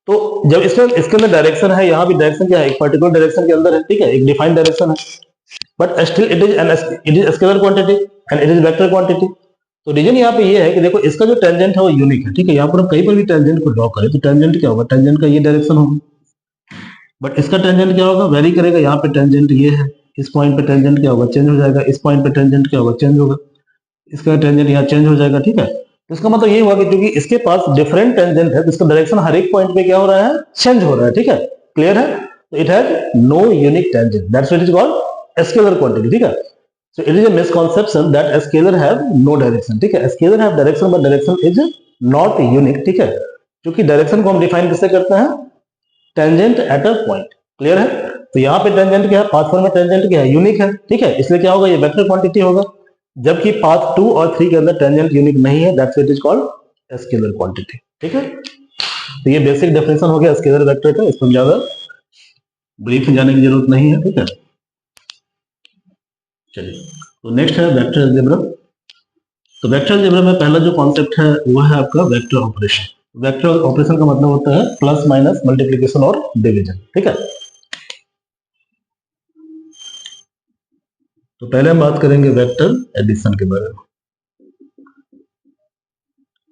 तो जब इसके अंदर डायरेक्शन है, यहाँ भी डायरेक्शन क्या है, एक पर्टिकुलर डायरेक्शन के अंदर है, ठीक है, एक डिफाइंड डायरेक्शन है, but still it is scalar quantity and it is vector quantity. तो रीजन यहाँ पे ये है कि देखो इसका जो टेंजेंट है वो यूनिक है, ठीक है, यहाँ पर हम कहीं पर भी टेंजेंट को ड्रॉ करें तो टेंजेंट क्या होगा, टेंजेंट का ये डायरेक्शन होगा, बट इसका टेंजेंट क्या होगा, वेरी करेगा। यहाँ पे टेंजेंट ये है, इस पॉइंट पे टेंजेंट क्या होगा, चेंज हो जाएगा, इस पॉइंट पे टेंजेंट क्या होगा, चेंज होगा, इसका टेंजेंट यहाँ चेंज हो जाएगा, ठीक है। तो इसका मतलब ये हुआ कि क्योंकि इसके पास डिफरेंट टेंजेंट है, तो इसका डायरेक्शन हर एक पॉइंट पे क्या हो रहा है, चेंज हो रहा है, ठीक है, क्लियर है। तो it has no unique tangent, that's what is called scalar quantity, ठीक है। So it is a misconception that a scalar have no direction, ठीक है, scalar have direction but direction is not unique, ठीक है, क्योंकि direction को हम define किससे करते हैं, tangent at a point, clear है। तो यहाँ पे टेंजेंट क्या है, पाथ 4 में टेंजेंट क्या है, यूनिक है, ठीक है, इसलिए क्या होगा, ये वेक्टर क्वांटिटी होगा, जबकि पाथ 2 और 3 के अंदर टेंजेंट यूनिक नहीं है, that's what is called scalar quantity, ठीक है। तो ये बेसिक डेफिनेशन हो गया स्केलर वेक्टर का, इसमें ज्यादा ब्रीफ जाने की जरूरत नहीं है, ठीक है। चलिए, तो नेक्स्ट है वेक्टर अलजेब्रा। तो वेक्टर अलजेब्रा में पहला जो कॉन्सेप्ट है वो है आपका वेक्टर ऑपरेशन। वेक्टर ऑपरेशन का मतलब होता है प्लस माइनस मल्टीप्लिकेशन और डिवीजन, ठीक है। तो पहले हम बात करेंगे वेक्टर एडिशन के बारे में।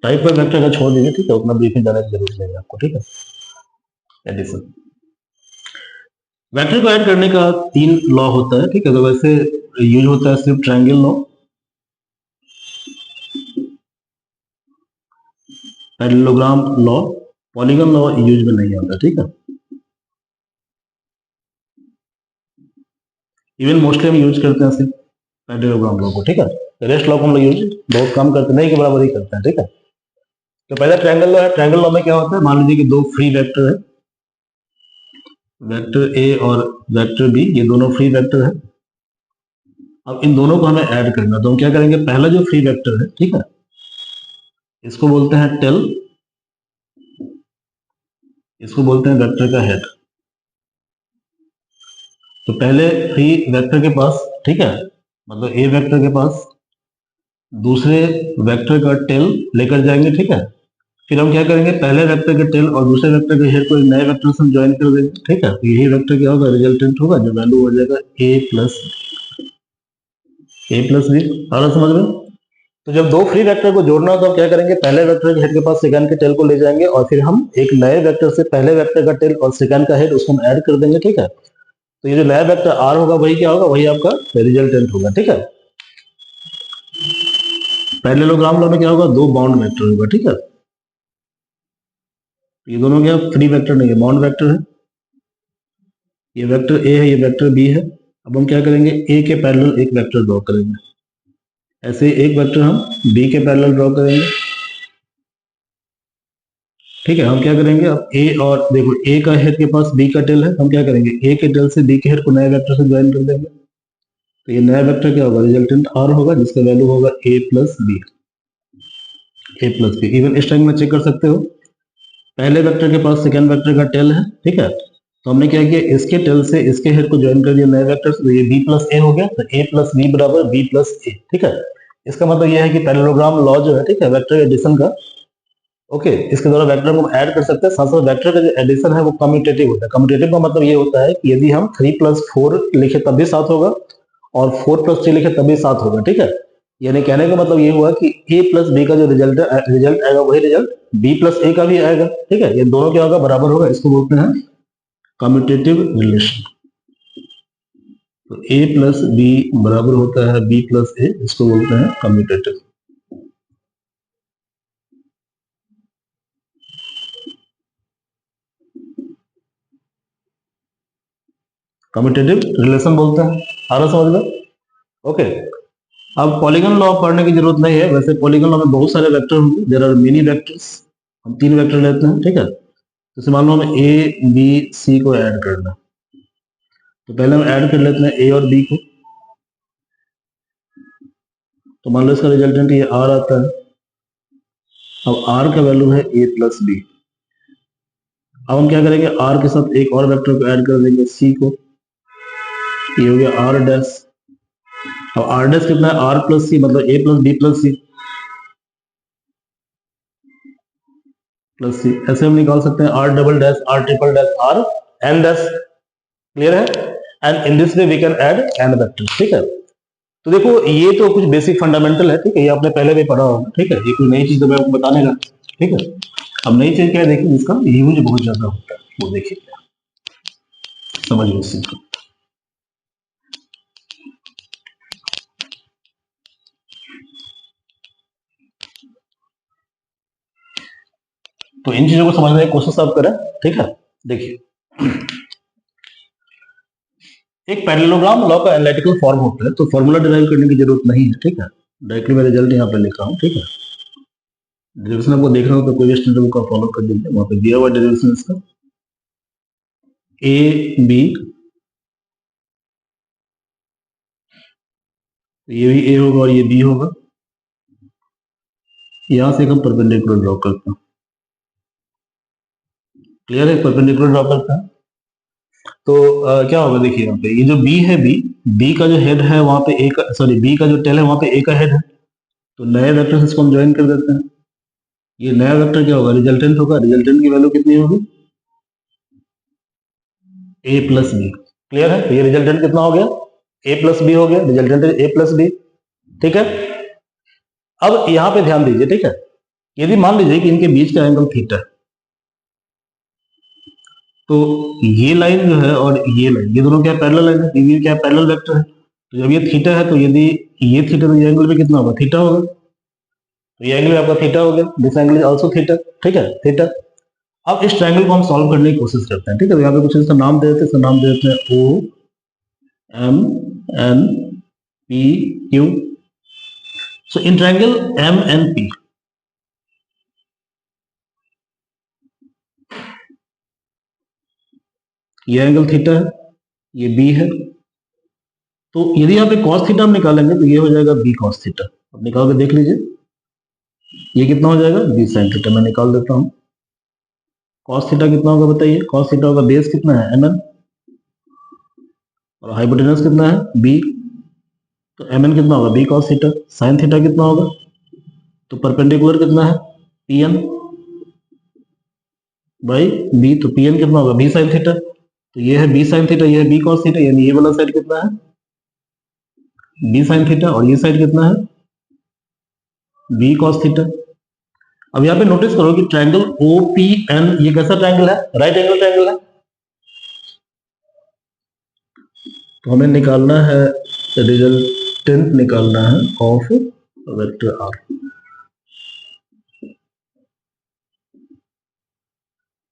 टाइप ऑफ वेक्टर का छोड़ दीजिए, ठीक है, उतना ब्रीफिंग जाने की जरूरत नहीं है आपको, ठीक है। एडिशन, वेक्टर को ऐड करने का 3 लॉ होता है, ठीक है। तो वैसे यूज होता है सिर्फ triangle law, parallelogram law, polygon law use में नहीं आता, ठीक है। इवन मोस्टली हम यूज करते हैं सिर्फ पैरेललोग्राम लॉ को, ठीक है। रेस्ट लॉ को हम लोग यूज बहुत कम करते हैं, नहीं के बराबर ही करते हैं, ठीक है। तो पहला ट्रायंगल लॉ है। ट्रायंगल लॉ में क्या होता है, मान लीजिए कि दो फ्री वेक्टर है, वेक्टर ए और वेक्टर बी, ये दोनों फ्री वेक्टर है। अब इन दोनों को हमें ऐड करना, तो हम क्या करेंगे, पहला जो फ्री वेक्टर है, ठीक है, इसको बोलते हैं टेल, इसको बोलते हैं वेक्टर का हेड। तो पहले फ्री वेक्टर के पास, ठीक है, मतलब ए वेक्टर के पास दूसरे वेक्टर का टेल लेकर जाएंगे, ठीक है। फिर हम क्या करेंगे, पहले वेक्टर के टेल और दूसरे वेक्टर के हेड को एक नए वेक्टर से ज्वाइन कर देंगे, ठीक है। तो यही वेक्टर क्या होगा, रिजल्टेंट होगा, जो वैल्यू हो जाएगा ए प्लस बी। आ रहा समझ में? तो जब दो फ्री वेक्टर को जोड़ना हो तो हम क्या करेंगे, पहले वेक्टर के हेड के पास सेकंड के टेल को ले जाएंगे और फिर हम एक नए वेक्टर से पहले वेक्टर का टेल और सेकंड का हेड उसको हम ऐड कर देंगे, ठीक है। तो ये जो नया वेक्टर आर होगा वही क्या होगा, वही आपका रिजल्टेंट होगा, ठीक है। पैरेललोग्राम लॉ में क्या होगा, दो बाउंड वेक्टर होगा, ठीक है। ये दोनों क्या फ्री वेक्टर नहीं है, बाउंड वेक्टर है। ये वेक्टर ए है, ये वेक्टर बी है। अब हम क्या करेंगे, ए के पैरेलल एक वेक्टर ड्रॉ करेंगे, ऐसे एक वेक्टर हम बी के पैरेलल ड्रॉ करेंगे, ठीक है। हम क्या करेंगे, अब ए और देखो ए का हेड के पास बी का टेल है, हम क्या करेंगे, ए के टेल से बी के हेड को नए वेक्टर से ज्वाइन कर देंगे। तो ये नया वेक्टर क्या होगा, रिजल्टेंट आर होगा, जिसका वैल्यू होगा ए प्लस बी। इवन इस टाइम में चेक कर सकते हो, पहले वेक्टर के पास सेकंड वेक्टर का टेल है, ठीक है। तो हमने क्या किया, इसके टेल से इसके हेड को ज्वाइन कर दिया नए वेक्टर से, तो ये बी प्लस ए हो गया। तो ए प्लस बी बराबर बी प्लस ए, ठीक है। इसका मतलब यह है कि पैरेललोग्राम लॉ जो है, ठीक है, वेक्टर एडिशन का, ओके, इसके द्वारा वेक्टर को ऐड कर सकते हैं। साथ साथ वेक्टर का जो एडिशन है वो कम्यूटेटिव होता है। कम्यूटेटिव का मतलब ये होता है कि यदि हम 3 प्लस 4 लिखे तब भी 7 होगा और 4 प्लस 3 लिखे तब भी 7 होगा, ठीक है। यानी कहने का मतलब ये हुआ कि ए प्लस बी का जो रिजल्ट आएगा वही रिजल्ट बी प्लस ए का भी आएगा, ठीक है। ये दोनों क्या होगा, बराबर होगा, इसको बोलते हैं कम्यूटेटिव रिलेशन। तो ए प्लस बी बराबर होता है बी प्लस ए, इसको बोलते हैं कम्यूटेटिव। कम्यूटेटिव रिलेशन बोलते हैं, आ रहा समझ में? ओके। अब पॉलीगन लॉ पढ़ने की जरूरत नहीं है, वैसे पॉलीगन लॉ में बहुत सारे वेक्टर होंगे, देयर आर मेनी वेक्टर्स। हम 3 वेक्टर लेते हैं, ठीक है। जैसे मान लो हमें ए बी सी को ऐड करना, तो पहले हम ऐड कर लेते हैं ए और बी को। तो मान लो इसका रिजल्टेंट ये आर आता है। अब आर का वैल्यू है ए प्लस बी। अब हम क्या करेंगे, आर के साथ एक और वेक्टर को ऐड कर देंगे, सी को। ये हो गया आर डैश। अब आर डैश कितना है, आर प्लस सी, मतलब A plus B plus C plus C. ऐसे हम निकाल सकते हैं R double dash, R triple dash, R N dash. Clear है? And in this way we can add N vector, ठीक है। तो देखो ये तो कुछ बेसिक फंडामेंटल है, ठीक है, ये आपने पहले भी पढ़ा होगा, ठीक है। ये कोई नई चीज तो मैं आपको बताने लगा, ठीक है। अब नई चीज क्या है, देखिए इसका यूज बहुत ज्यादा होता है, वो देखिए समझिए इस चीज को। तो इन चीजों को समझने की कोशिश आप करें, ठीक है। देखिए एक पैरेललोग्राम लॉ का एनालिटिकल फॉर्म होता है, तो फॉर्मूला डिराइव करने की जरूरत नहीं है, ठीक है। डायरेक्टली मैं रिजल्ट यहाँ पे लिखा हूँ, ठीक है। डेरिवेशन आपको देखना हो तो कोई स्टैंडर्ड बुक का फॉलो कर दीजिए, वहां पे दिया हुआ डेरिवेशन इसका ए बी, ये भी ए होगा और ये बी होगा। यहां से हम परपेंडिकुलर ड्रॉ करते हैं। क्लियर है? परपेंडिकुलर ड्रॉ करते हैं तो क्या होगा, देखिए यहाँ पे ये जो बी है, बी का जो हेड है वहां पे ए का, सॉरी बी का जो टेल है वहां पे ए का हेड है। तो नए वेक्टर से इसको हम ज्वाइन कर देते हैं। ये नया वेक्टर क्या होगा, रिजल्टेंट होगा। रिजल्टेंट की वैल्यू कितनी होगी, ए प्लस बी। क्लियर है? तो ये रिजल्टेंट कितना हो गया, ए प्लस बी हो गया, रिजल्टेंट ए प्लस बी, ठीक है। अब यहां पे ध्यान दीजिए, ठीक है। यदि मान लीजिए कि इनके बीच का एंगल थीटा है, तो ये लाइन जो है और ये लाइन, ये दोनों क्या पैरेलल लाइन है, ये क्या पैरेलल वेक्टर है। तो जब ये थीटा है तो यदि ये थीटा तो ये एंगल भी कितना होगा, थीटा होगा। तो ये एंगल आपका थीटा हो गया, this angle is also theta, ठीक है, थीटा। अब इस ट्रायंगल को हम सॉल्व करने की कोशिश करते हैं, ठीक है। तो यहाँ पे कुछ इसका नाम दे देते हैं, इसका नाम दे देते हैं O M N P Q. So in triangle M N P, ये एंगल थीटा है, ये बी है। तो यदि यहाँ पे कॉस थीटा हम निकालेंगे तो ये हो जाएगा बी कॉस थीटा। अब निकाल के देख लीजिए, ये कितना हो जाएगा, बी साइन थीटा। मैं निकाल देता हूँ। कॉस थीटा कितना होगा बताइए, कॉस थीटा होगा, बेस कितना है एम एन और हाइपोटेनस कितना है बी, तो एम एन कितना होगा B cos theta. Sine theta कितना होगा, तो परपेंडिकुलर कितना है पी एन बाई बी, तो पी एन कितना होगा बी साइन थीटा। तो ये है बी साइन थीटा, ये है बी कॉस थीटा, यानी ये वाला साइड कितना है बी साइन थीटा और ये साइड कितना है बी कॉस थीटा। अब यहाँ पे नोटिस करो कि ट्रायंगल ओ पी एन ये कैसा ट्रायंगल है, राइट एंगल ट्रायंगल है। तो हमें निकालना है रिजल्टेंट, निकालना है ऑफ वेक्टर आर।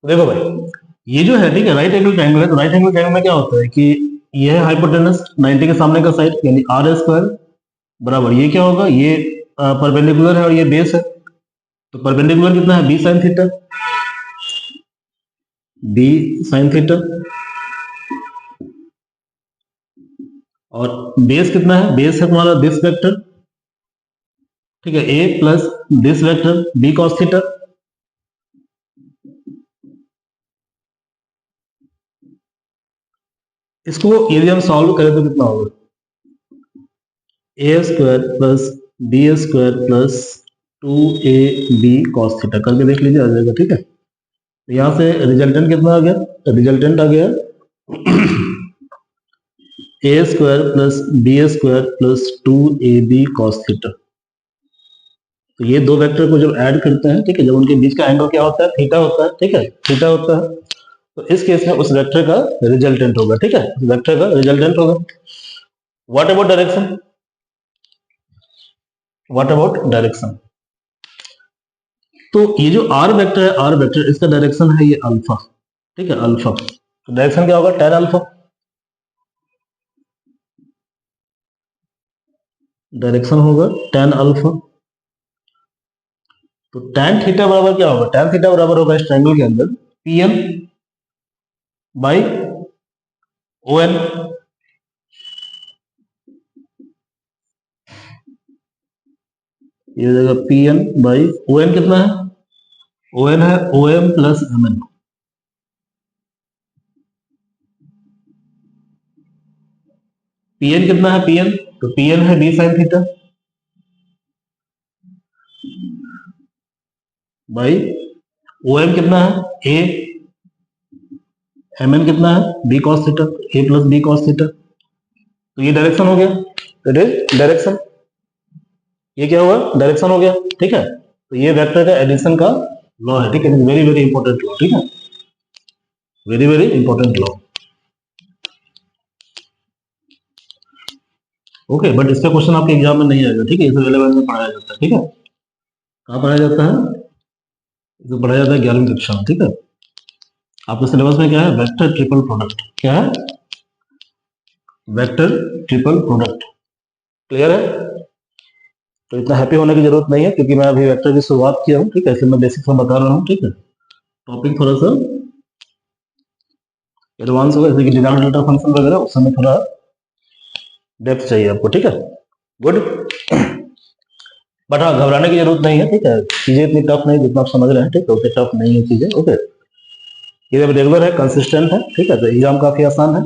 देखो भाई, ये जो है ठीक है राइट एंगल ट्रायंगल है। तो राइट एंगल ट्रायंगल में क्या होता है कि ये है हाइपोटेनस 90 के सामने का साइड, यानी आर स्क्वायर बराबर ये क्या होगा, ये परपेंडिकुलर है और ये बेस है। तो परपेंडिकुलर कितना है B sine theta, B sine theta, और बेस कितना है, बेस है तुम्हारा दिस वेक्टर, ठीक है, A plus this vector B cos theta. इसको यदि हम सॉल्व करें तो कितना होगा, A square plus B square plus 2ab cos theta, करके देख लीजिए आ जाएगा, ठीक है। तो यहां से रिजल्टेंट कितना आ गया, रिजल्टेंट आ गया A square plus B square plus 2ab cos theta. तो ये दो वेक्टर को जब ऐड करते हैं, ठीक है, जब उनके बीच का एंगल क्या होता है थीटा होता है, ठीक है, थीटा होता है। तो इस केस में उस वेक्टर का रिजल्टेंट होगा, ठीक है, वेक्टर का रिजल्टेंट होगा। What about direction, what about direction. तो ये जो आर वेक्टर है, आर वेक्टर इसका डायरेक्शन है ये अल्फा, ठीक है, अल्फा। तो डायरेक्शन क्या होगा, tan अल्फा, डायरेक्शन होगा tan अल्फा। तो tan थीटा बराबर क्या होगा, tan थीटा बराबर होगा इस ट्रायंगल के अंदर P N by O N. ये हो जाएगा P N by O N, कितना है ओ एन है O M plus M N. P N कितना है पी एन, तो पी एन है B sine theta by O M कितना है ए, एम एन कितना है B cos theta, A plus B cos theta. तो ये डायरेक्शन हो गया, इट इज डायरेक्शन। ये क्या हुआ, डायरेक्शन हो गया, ठीक है। तो ये वेक्टर का एडिशन का लॉ है, ठीक है, वेरी वेरी इंपॉर्टेंट लॉ, ठीक है, very very important law. Okay, but इसका क्वेश्चन आपके एग्जाम में नहीं आएगा, ठीक है, इसे रिलेवेंट में पढ़ाया जाता है, ठीक है। कहाँ पढ़ाया जाता है, इसे पढ़ाया जाता है 11वीं कक्षा में, ठीक है। आपके सिलेबस में क्या है, वेक्टर ट्रिपल प्रोडक्ट, क्या है, वेक्टर ट्रिपल प्रोडक्ट, क्लियर है। तो इतना हैप्पी होने की जरूरत नहीं है, क्योंकि मैं अभी वेक्टर की शुरुआत किया हूँ, ठीक है, इसलिए मैं बेसिक्स में बता रहा हूँ, ठीक है। टॉपिक थोड़ा सा एडवांस होगा, जैसे कि डिनोमिनेटर फंक्शन वगैरह, उस समय थोड़ा डेप्थ चाहिए आपको, ठीक है, गुड। बट हाँ, घबराने की जरूरत नहीं है, ठीक है, चीजें इतनी टफ नहीं, जितना आप समझ रहे हैं, ठीक है, उतनी टफ नहीं है चीजें, ओके। ये जब रेगुलर है, कंसिस्टेंट है, ठीक है, तो एग्जाम काफी आसान है।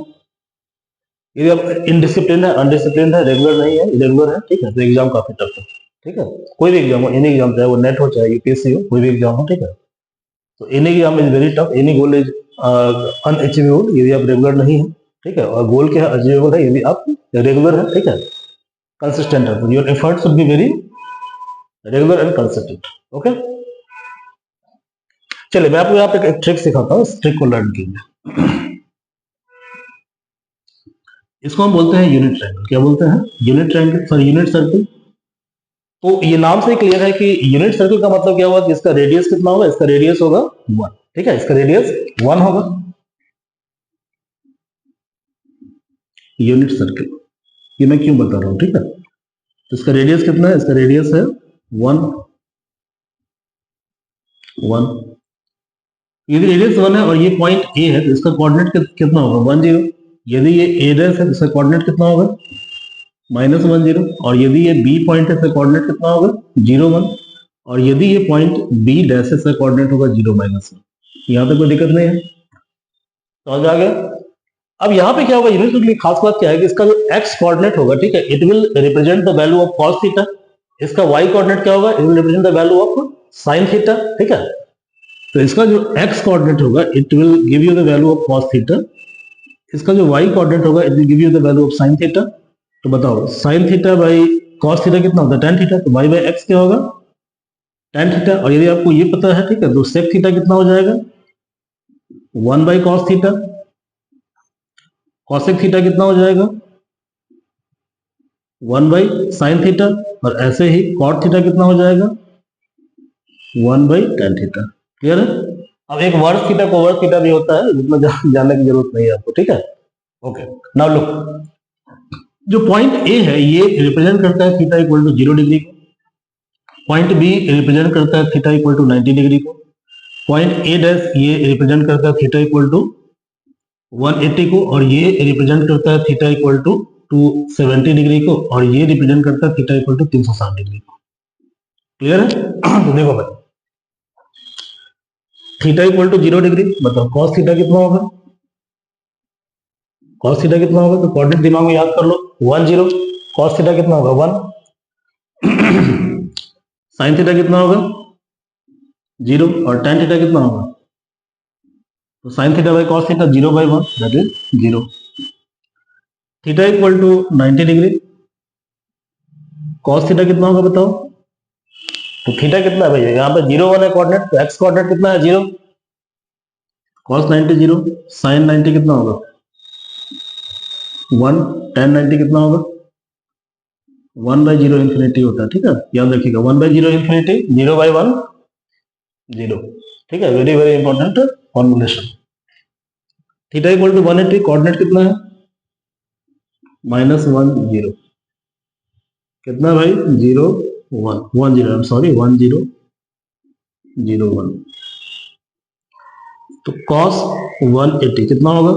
ये अब इनडिसिप्लिन है, अनडिसिप्लिन है, रेगुलर नहीं है, इरेगुलर है, ठीक है, तो एग्जाम काफी टफ है, ठीक है। कोई भी एग्जाम हो, एनी एग्जाम, चाहे वो नेट हो चाहे यूपीएससी हो, कोई भी एग्जाम हो, ठीक है। तो any exam is very tough, any goal is unachievable यदि आप रेगुलर नहीं है, ठीक है, और गोल क्या है, अचीवेबल है यदि आप रेगुलर है, ठीक है, कंसिस्टेंट है। तो your effort should be very regular and consistent, okay. चलिए मैं आपको यहाँ पे एक ट्रिक सिखाता हूँ, इस ट्रिक को लर्न कीजिए, इसको हम बोलते हैं यूनिट ट्रायंगल। क्या बोलते हैं? Unit triangle, sorry unit circle. तो ये नाम से क्लियर है कि यूनिट सर्कल का मतलब क्या हुआ कि इसका रेडियस कितना होगा? इसका रेडियस होगा 1। ठीक है, इसका रेडियस 1 होगा। यूनिट सर्कल, ये मैं क्यों बता रहा हूं, ठीक है। तो इसका रेडियस कितना है? इसका रेडियस है 1। यदि रेडियस 1 है और ये पॉइंट ए है तो इसका कोऑर्डिनेट कितना होगा? 1 0। यदि ये ए डैश है तो इसका कोऑर्डिनेट कितना होगा? -1 0। और यदि ये बी पॉइंट है तो कोऑर्डिनेट कितना होगा? 0 1। और यदि ये पॉइंट बी डैश है तो कोऑर्डिनेट होगा 0 -1। यहाँ तक कोई दिक्कत नहीं है, समझ आ गया? अब यहाँ पे क्या होगा, यूनिट सर्कल की खास बात क्या है कि इसका जो एक्स कोऑर्डिनेट होगा, ठीक है, it will represent the value of cos theta. इसका वाई कोऑर्डिनेट क्या होगा? It will represent the value of sine theta. ठीक है, तो इसका जो एक्स कोऑर्डिनेट होगा it will give you the value of cos theta. इसका जो वाई कोऑर्डिनेट होगा it will give you the value of sine theta. तो बताओ sign theta by cos theta कितना होता है? tan theta. तो वाई बाई एक्स क्या होगा? tan theta. और यदि आपको ये पता है, ठीक है, तो सेक थीटा कितना हो जाएगा? 1 by cos theta. Cosec theta कितना हो जाएगा? 1 बाई साइन थीटा। और ऐसे ही कॉट थीटा कितना हो जाएगा? 1 बाई tan थीटा। क्लियर है? अब एक वर्स थीटा को वर्स थीटा भी होता है, जितना जानने की जरूरत नहीं है आपको। ठीक है, ओके। नाउ लुक, जो पॉइंट ए है ये रिप्रेजेंट करता है थीटा इक्वल टू 0 डिग्री को। पॉइंट बी रिप्रेजेंट करता है थीटा इक्वल टू 90 डिग्री को। पॉइंट ए डैश ये रिप्रेजेंट करता है थीटा इक्वल टू 180 को। और ये रिप्रेजेंट करता है थीटा इक्वल टू 270 डिग्री को। और ये रिप्रेजेंट करता है थीटा इक्वल टू 360 डिग्री को। क्लियर है? तो देखो भाई, थीटा इक्वल टू 0 डिग्री, मतलब कॉस थीटा कितना होगा? कॉस थीटा कितना होगा? तो कोऑर्डिनेट दिमाग में याद कर लो, 1 0। कॉस थीटा कितना होगा? 1। साइन थीटा कितना होगा? 0। और tan थीटा कितना होगा? तो sine theta by cos theta 0 by 1 that is 0। Theta equal to 90 degree, cos theta कितना होगा बताओ? तो थीटा कितना है भैया? यहाँ पे 0 1 है कोऑर्डिनेट, तो एक्स कोऑर्डिनेट कितना है? 0। कॉस 90 0। साइन 90 कितना होगा? 1। tan 90 कितना होगा? 1 बाई 0 इन्फिनिटी होता है। ठीक है, याद रखिएगा, 1 बाई 0 इन्फिनिटी, 0 बाई 1 0। ठीक है, very very important formulation. Theta equal to 180, coordinate कितना है? -1 0। कितना भाई? 0 1 1 0, आई एम सॉरी 1 0 0 1। तो cos 180 कितना होगा?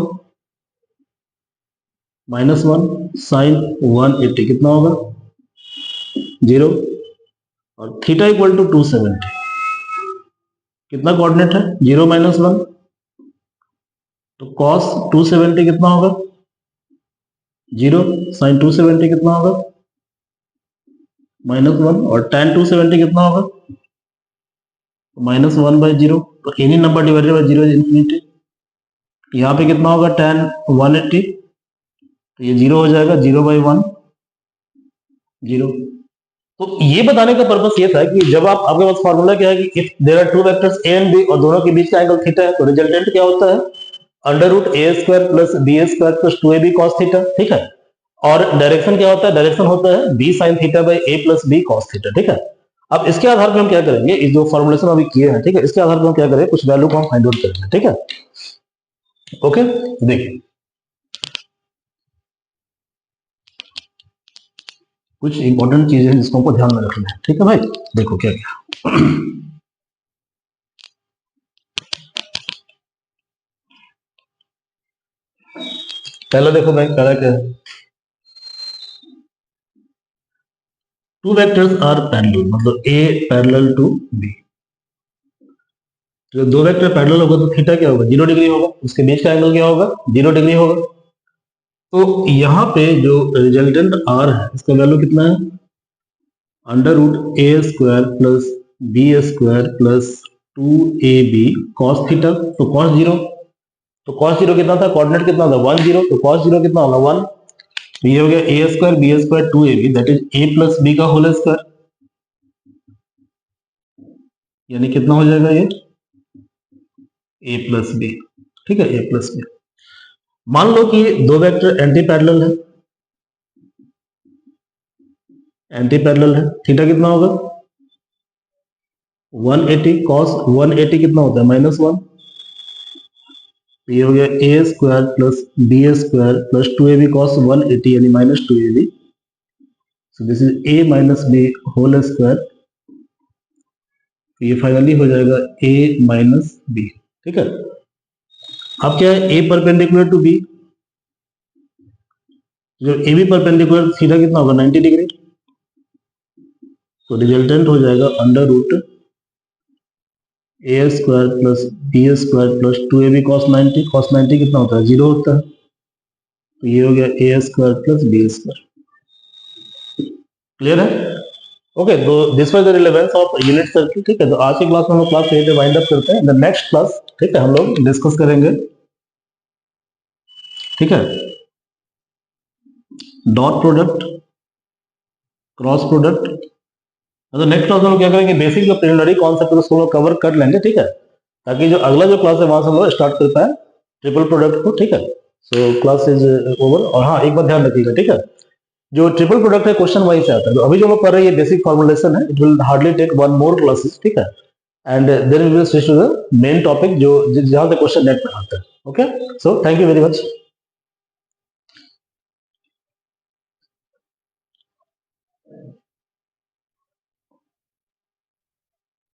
-1। साइन 180 कितना होगा? 0। और थीटा इक्वल टू 270, कितना कोऑर्डिनेट है? 0 -1। तो cos 270 कितना होगा? 0। साइन 270 कितना होगा? -1। और tan 270 कितना होगा? -1 बाई 0। तो any number divided by 0 is infinity. यहाँ पे कितना होगा? tan 180, तो ये 0 हो जाएगा, 0 बाई 1 0। तो ये बताने का पर्पस ये था कि जब आप, आपके पास फॉर्मूला क्या है कि if there are two vectors A and B और दोनों के बीच का एंगल थीटा है, तो रिजल्टेंट क्या होता है? √a² plus b² plus 2ab cos theta. ठीक है, और डायरेक्शन क्या होता है? डायरेक्शन होता है b sin theta by a plus b cos theta. ठीक है, अब इसके आधार पर हम क्या करेंगे, इस जो फॉर्मुलेशन अभी किए हैं, ठीक है, इसके आधार पर हम क्या करेंगे, कुछ वैल्यू को हम फाइंड आउट करेंगे। ठीक है, ओके। देखिए कुछ इंपॉर्टेंट चीजें जिसको हमको ध्यान में रखना है। ठीक है भाई, देखो क्या क्या। पहला देखो भाई, पहला क्या है? टू वेक्टर्स आर पैरेलल, मतलब ए पैरेलल टू बी। जो दो वेक्टर पैरेलल होगा तो थीटा क्या होगा? 0 डिग्री होगा। उसके बीच का एंगल क्या होगा? 0 डिग्री होगा। तो यहाँ पे जो रिजल्टेंट आर है इसका वैल्यू कितना है? √a² plus b² plus 2ab cos theta. तो cos 0, तो cos 0 कितना था? कोऑर्डिनेट कितना था? 1 0। तो cos 0 कितना होगा? 1। तो ये हो गया a² b² 2ab that is a plus b का होल स्क्वायर, यानी कितना हो जाएगा ये? a plus b। ठीक है, ए प्लस बी। मान लो कि दो वेक्टर एंटी पैरेलल है, एंटी पैरेलल है, थीटा कितना होगा 180, कॉस 180 कितना होता है -1, ये हो गया A square plus B square plus 2ab cos 180 यानी -2ab, so this is a minus B whole square, ये फाइनली हो जाएगा a माइनस बी। ठीक है, अब क्या है a परपेंडिकुलर टू b, जो ए बी परपेंडिकुलर थीटा कितना होगा 90 डिग्री, तो रिजल्टेंट हो जाएगा under root A square plus B square plus 2ab cos 90, cos 90 कितना होता है 0 होता है, तो ये हो गया A square plus B square. Clear है? ओके, तो this was the relevance of unit circle. ठीक है, तो आज की क्लास में हम क्लास यहीं पे वाइंड अप करते हैं। द नेक्स्ट क्लास, ठीक है, हम लोग डिस्कस करेंगे, ठीक है, डॉट प्रोडक्ट, क्रॉस प्रोडक्ट। तो नेक्स्ट क्लास में हम क्या करेंगे, बेसिक जो प्रिलिमिनरी कॉन्सेप्ट है उसको हम लोग कवर कर लेंगे, ठीक है, ताकि जो अगला जो क्लास है वहां से हम लोग स्टार्ट कर पाए ट्रिपल प्रोडक्ट को। ठीक है, सो क्लास इज ओवर। और हाँ, एक बात ध्यान रखिएगा, ठीक है, जो ट्रिपल प्रोडक्ट है क्वेश्चन वाइज से आता है, तो अभी जो हम लोग कर रहे हैं ये बेसिक फॉर्मुलेशन है, it will hardly take one more classes, ठीक है, and then we will switch to the main topic जो जहां से क्वेश्चन नेट में आता है। Okay, so thank you very much.